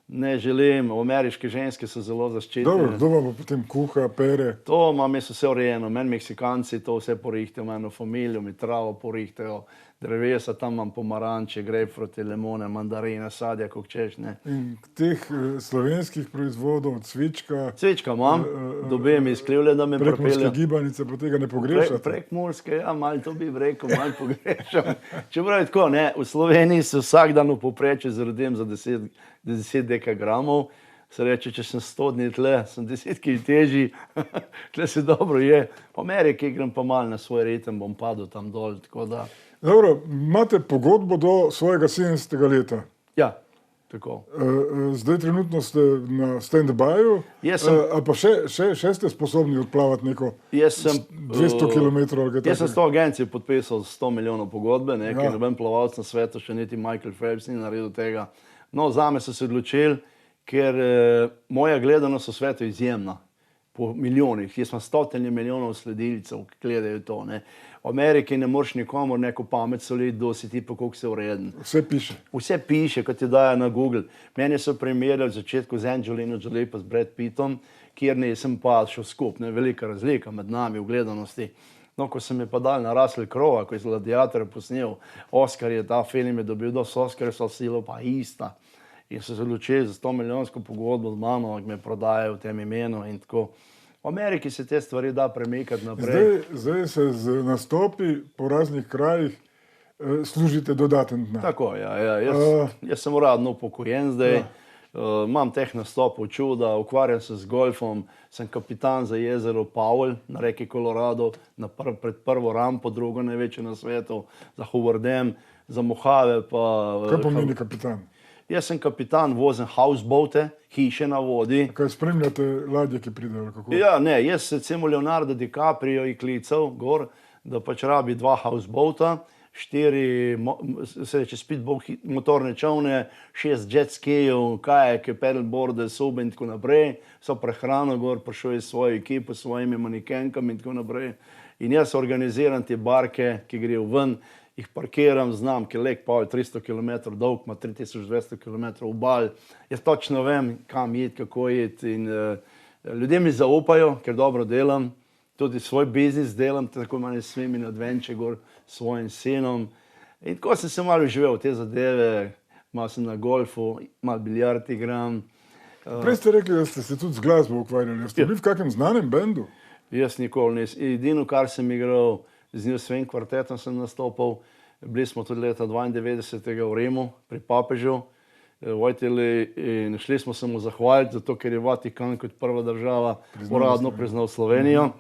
ne želim. Ameriške ženske so zelo zaščitene. Dobro, kdo vam pa potem kuha, pere? To imam jaz vse urejeno. Meni Meksikanci to vse porihtajo, imam eno familijo, mi travo porihtajo, drevesa, tam imam pomaranče, grejpfrute, limone, mandarine, sadja, kak češ, ne. In teh slovenskih proizvodov, cvička... Cvička imam, dobim iz Krivlje, da me pripeljajo. Prekmurske gibanice, pa tega ne pogrešate? Prekmurske, ja, malo to bi rekel, malo pogrešam. Čeprav je tako, ne, v Sloveniji se vsak dan v povprečju zaredim za 10 dekagramov. Se reče, če sem 100 dni tle, sem 10 kg težji, tle se dobro je. V Ameriki grem pa malo na svoj ritem, bom padel tam dol, tako da... Dobro, imate pogodbo do svojega 70. leta. Ja, tako. Zdaj trenutno ste na stand-byju, ali pa še ste sposobni odplavati neko 200 kilometrov? Jaz sem s to agencijo podpisal 100 milijonov pogodbe, ker noben plavalec na svetu, še niti Michael Phelps ni naredil tega. No, zame so se odločili, ker moja gledanost v svetu je izjemna, po milijonih. Jaz imam 100 milijonov sledilcev, ki gledajo to, ne. V Ameriki ne moreš nikomor neko pamet soliti, si ti pa koliko se ureden. Vse piše. Vse piše, kot ti dajo na Google. Meni so primerjali v začetku z Angelino Jolie pa z Brad Pittom, kjer nisem pa šel skupaj, velika razlika med nami v gledanosti. No, ko sem je pa dal na Russell Crowe, ko je Gladiator posnel, Oscar je ta film je dobil, Oscar so silo pa ista. In so se odločili za 100 milijonsko pogodbo z mano, ki me prodajajo v tem imenu in tako. V Ameriki se te stvari da premikati naprej. Zdaj se z nastopi po raznih krajih služite dodaten denar. Tako, ja. Jaz sem uradno upokojen zdaj, imam teh nastopov čuda, ukvarjam se z golfom, sem kapitan za jezero Powell na reki Colorado, pred prvo rampo, drugo največje na svetu, za Hoover Dam, za Mojave pa... Kaj pomeni kapitan? Jaz sem kapitan, vozim houseboate, hiše na vodi. Kaj spremljate ladje, ki pridejo? Kako? Ja, ne, jaz recimo Leonardo DiCaprio je klical gor, da pač rabi 2 houseboata, 4 speedboat motorne čovne, 6 jet skijev, kajake, paddleboarde, sube in tako naprej. So prehrano gor, prišel je svojo ekipo, s svojimi manikenkami in tako naprej. In jaz organiziram te barke, ki grejo ven, jih parkiram, znam, ki Lake Powell 300 km dolg, ima 3200 km obal. Jaz točno vem, kam iti, kako iti in ljudje mi zaupajo, ker dobro delam, tudi svoj biznis delam, tako imam swimming adventure gor s svojim sinom. In tako sem se malo živel v te zadeve, malo sem na golfu, malo biljard igram. Prej ste rekli, da ste se tudi z glasbo ukvarjali. Ste bili v kakem znanem bendu? Jaz nikoli nisem. Edino, kar sem igral, z New Swing kvartetom sem nastopal. Bili smo tudi leta 92. v Rimu pri papežu v Italiji in šli smo se mu zahvaliti, zato ker je Vatikan kot prva država uradno priznal Slovenijo.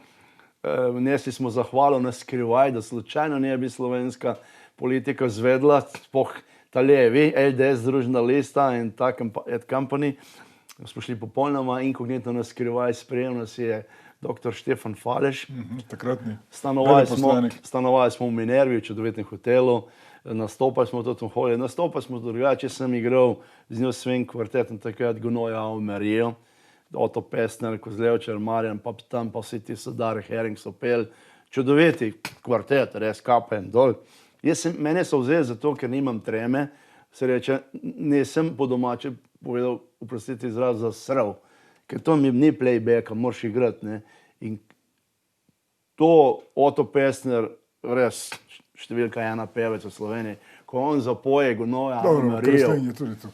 Nesli smo zahvalo na skrivaj, da slučajno ne bi slovenska politika zvedla, spoh ta levi, LDS, Združena lista in ta company. Smo šli popolnoma inkognito na skrivaj, sprejel nas je dr. Štefan Faleš. Takratni. Stanovali smo v Minervi, v čudovitem hotelu, nastopali smo v tem holu, nastopali smo drugače, sem igral z New Swing kvartetom, takrat Gunoja Marijo, Otto Pestner, Kozlevčar, Marjan, pa tam pa vsi ti so Darek Herring so pel, čudoviti kvartet, res kapen dol. Mene so vzeli zato, ker nimam treme, se reče, nisem po domače povedal, oprostite izraz, zasral, ker to mi ni playbacka, moraš igrati, ne. In to Oto Pestner, res številka 1 pevec v Sloveniji, ko on zapoje Gonoja, Dobro, Marijo. Kreslin je tudi tu.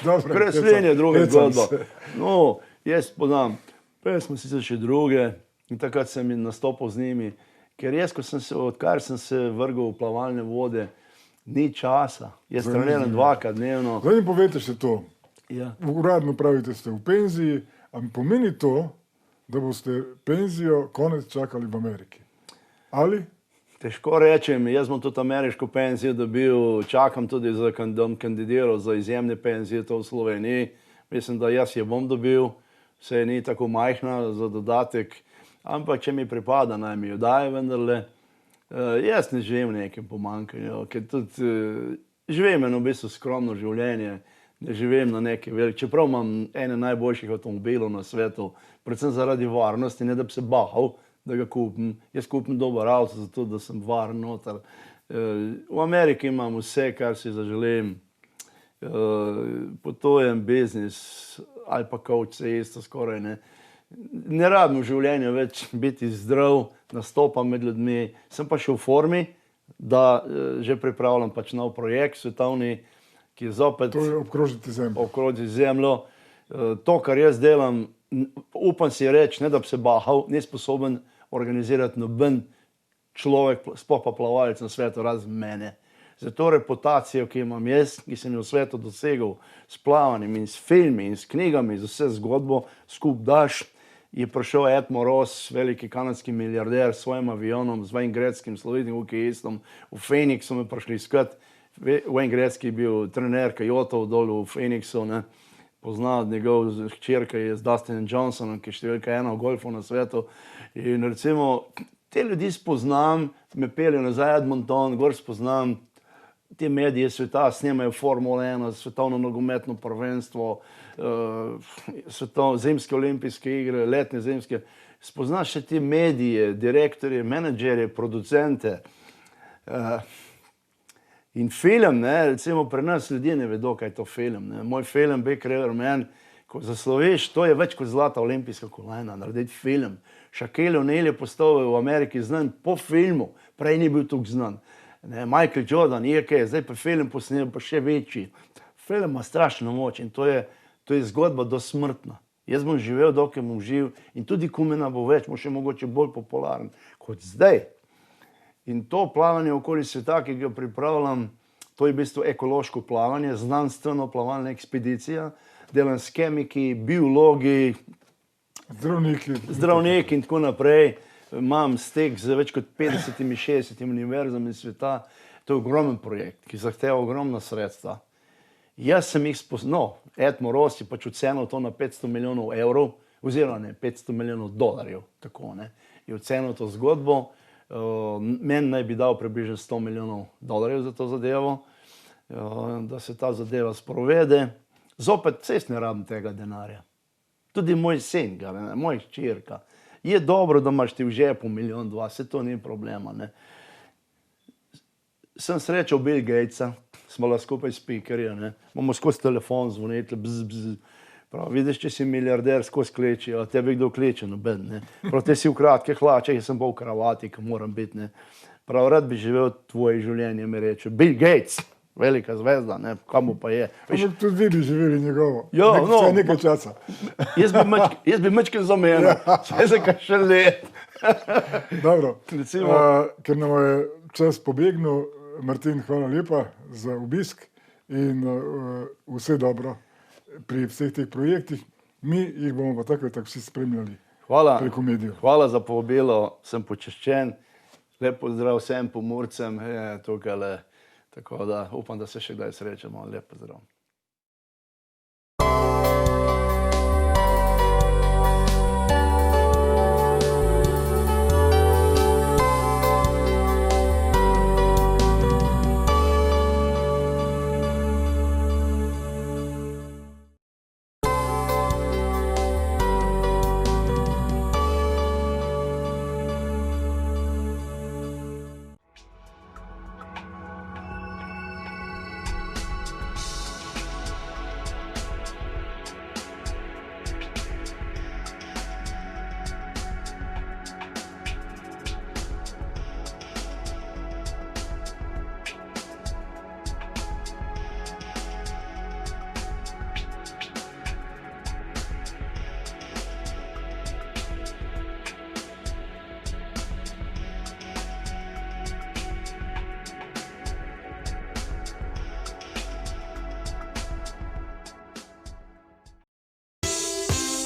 Dobro, Kreslin je druga hecam zgodba. se. No, jaz poznam, pesme sicer še druge in takrat sem nastopil z njimi, ker jaz, odkar sem se vrgel v plavalne vode, ni časa. Jaz treniram 2-krat dnevno. Zdaj mi povejte še to. Ja. Uradno pravite, ste v penziji, a mi pomeni to, da boste penzijo konec čakali v Ameriki? Ali? Težko rečem, jaz bom tudi ameriško penzijo dobil, čakam tudi, da bom kandidiral za izjemne penzije to v Sloveniji. Mislim, da jaz je bom dobil, vse ni tako majhna za dodatek, ampak če mi pripada, naj mi jo daje vendarle. Jaz ne živim v nekem pomanjkanju, ker tudi živim eno v bistvu skromno življenje, ne živim na neki veliki, čeprav imam ene najboljših avtomobilov na svetu, predvsem zaradi varnosti, ne da bi se bahal, da ga kupim. Jaz kupim dober avto, zato da sem varen noter. V Ameriki imam vse, kar si zaželim. Potujem, biznis, ali pa coach se isto skoraj, ne. Ne rabim v življenju več biti zdrav, nastopam med ljudmi, sem pa še v formi, da že pripravljam pač nov projekt svetovni, ki je zopet To je obkrožiti zemljo. okroži zemljo. To, kar jaz delam, upam si reči, ne da bi se bahal, ni sposoben organizirati noben človek, sploh pa plavalec na svetu, razen mene. Za to reputacijo, ki imam jaz, ki sem jo v svetu dosegel s plavanjem in s filmi in s knjigami, z vse zgodbo, skup daš, je prišel Ed Moroz, veliki kanadski milijarder, s svojim avionom, z Wayne Gretzkym, slovitim hokejistom, v Phoenixu me prišli iskat. Wayne Gretzky je bil trener Kajotov dol v Phoenixu, ne. Pozna njegov hčerka je z Dustinom Johnsonom, ki je številka 1 v golfu na svetu. In recimo, te ljudi spoznam, me peljejo nazaj Edmonton, gor spoznam, te medije sveta snemajo Formula 1, svetovno nogometno prvenstvo, zimske olimpijske igre, letne zimske. Spoznaš še te medije, direktorje, menedžerje, producente. In film, ne, recimo pri nas ljudje ne vedo, kaj je to film. Ne. Moj film Big River Man, ko zasloviš, to je več kot zlata olimpijska kolajna, narediti film. Shaquille O'Neal je postal v Ameriki znan po filmu, prej ni bil tukaj znan. Ne, Michael Jordan je kaj, zdaj pa film posnel, pa še večji. Film ima strašno moč in to je zgodba dosmrtna. Jaz bom živel, dokler bom živ in tudi ko me ne bo več, bom še mogoče bolj popularen kot zdaj. In to plavanje okoli sveta, ki ga pripravljam, to je v bistvu ekološko plavanje, znanstveno plavalna ekspedicija. Delam s kemiki, biologi, zdravniki in tako naprej. Imam stik z več kot 50-60 univerzami sveta. To je ogromen projekt, ki zahteva ogromna sredstva. Jaz sem jih spoznal, Ed Moroz je pač ocenil to na 500 milijonov evrov, oziroma ne, 500 milijonov dolarjev, tako ne. Je ocenil to zgodbo. Meni naj bi dal približno 100 milijonov dolarjev za to zadevo, da se ta zadeva sprovede. Zopet cest ne rabim tega denarja. Tudi moj sin, moj hčerka. Je dobro, da imaš ti v žepu 1,2 milijona, se to ni problema, ne. Sem srečal Bill Gatesa, smo lahko skupaj speakerja, ne. Bomo skozi telefon zvonili, Prav, vidiš, če si milijarder, skozi klečijo, tebe kdo kleče, noben, ne. Prav, te si v kratkih hlačah, jaz sem pa v kravati, ki moram biti, ne. Prav, rad bi živel tvoje življenje, mi reče. Bill Gates, velika zvezda, ne, kam pa je. Tudi vi bi živeli njegovo. Jo, no. Nekaj časa. Jaz bi mačken zamenjal, se še let. Dobro, Recimo. ker nam je čas pobegnil, Martin, hvala lepa za obisk in vse dobro pri vseh teh projektih. Mi jih bomo pa tako vsi spremljali preko medijev. Hvala za povabilo, sem počaščen. Lep pozdrav vsem Pomurcem, tukajle, tako da upam, da se še kdaj srečamo. Lep pozdrav.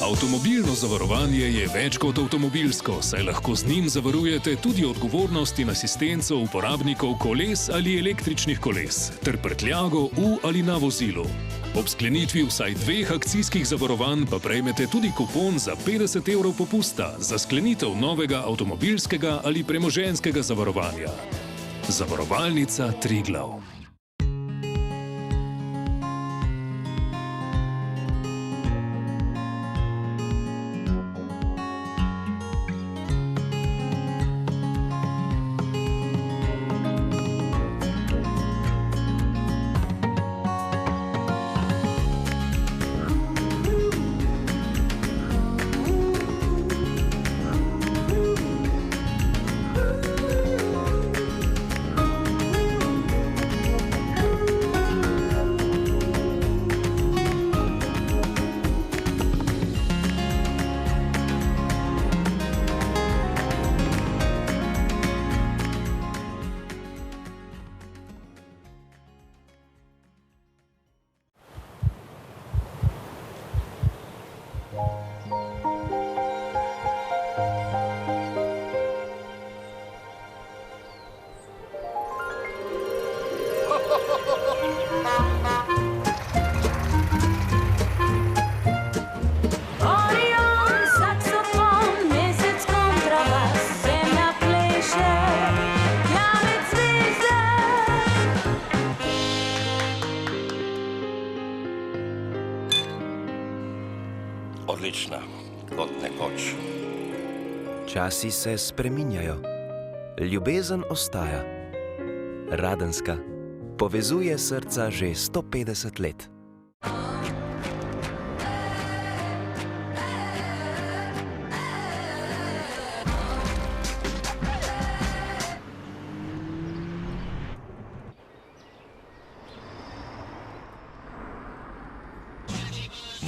Avtomobilno zavarovanje je več kot avtomobilsko, saj lahko z njim zavarujete tudi odgovornost in asistenco uporabnikov koles ali električnih koles, ter prtljago v ali na vozilu. Ob sklenitvi vsaj 2 akcijskih zavarovanj pa prejmete tudi kupon za 50 € popusta za sklenitev novega avtomobilskega ali premoženjskega zavarovanja. Zavarovalnica Triglav. Odlična, kot nekoč. Časi se spreminjajo, ljubezen ostaja. Radenska povezuje srca že 150 let.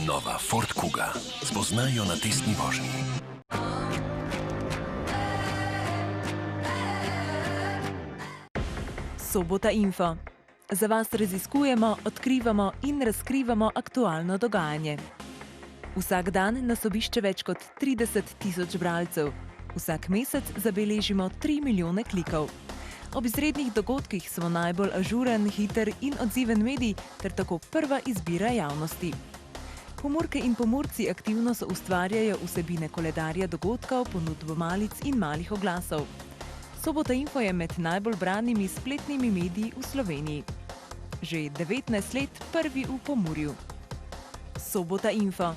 Nova Ford Kuga. Spoznajo na testni vožnji. Sobota Info. Za vas raziskujemo, odkrivamo in razkrivamo aktualno dogajanje. Vsak dan nas obišče več kot 30 000 bralcev. Vsak mesec zabeležimo 3 milijone klikov. Ob izrednih dogodkih smo najbolj ažuren, hiter in odziven medij ter tako prva izbira javnosti. Pomurke in pomurci aktivno soustvarjajo vsebine koledarja dogodkov, ponudbo malic in malih oglasov. Sobota Info je med najbolj branimi spletnimi mediji v Sloveniji. Že 19 let prvi v Pomurju. Sobota Info.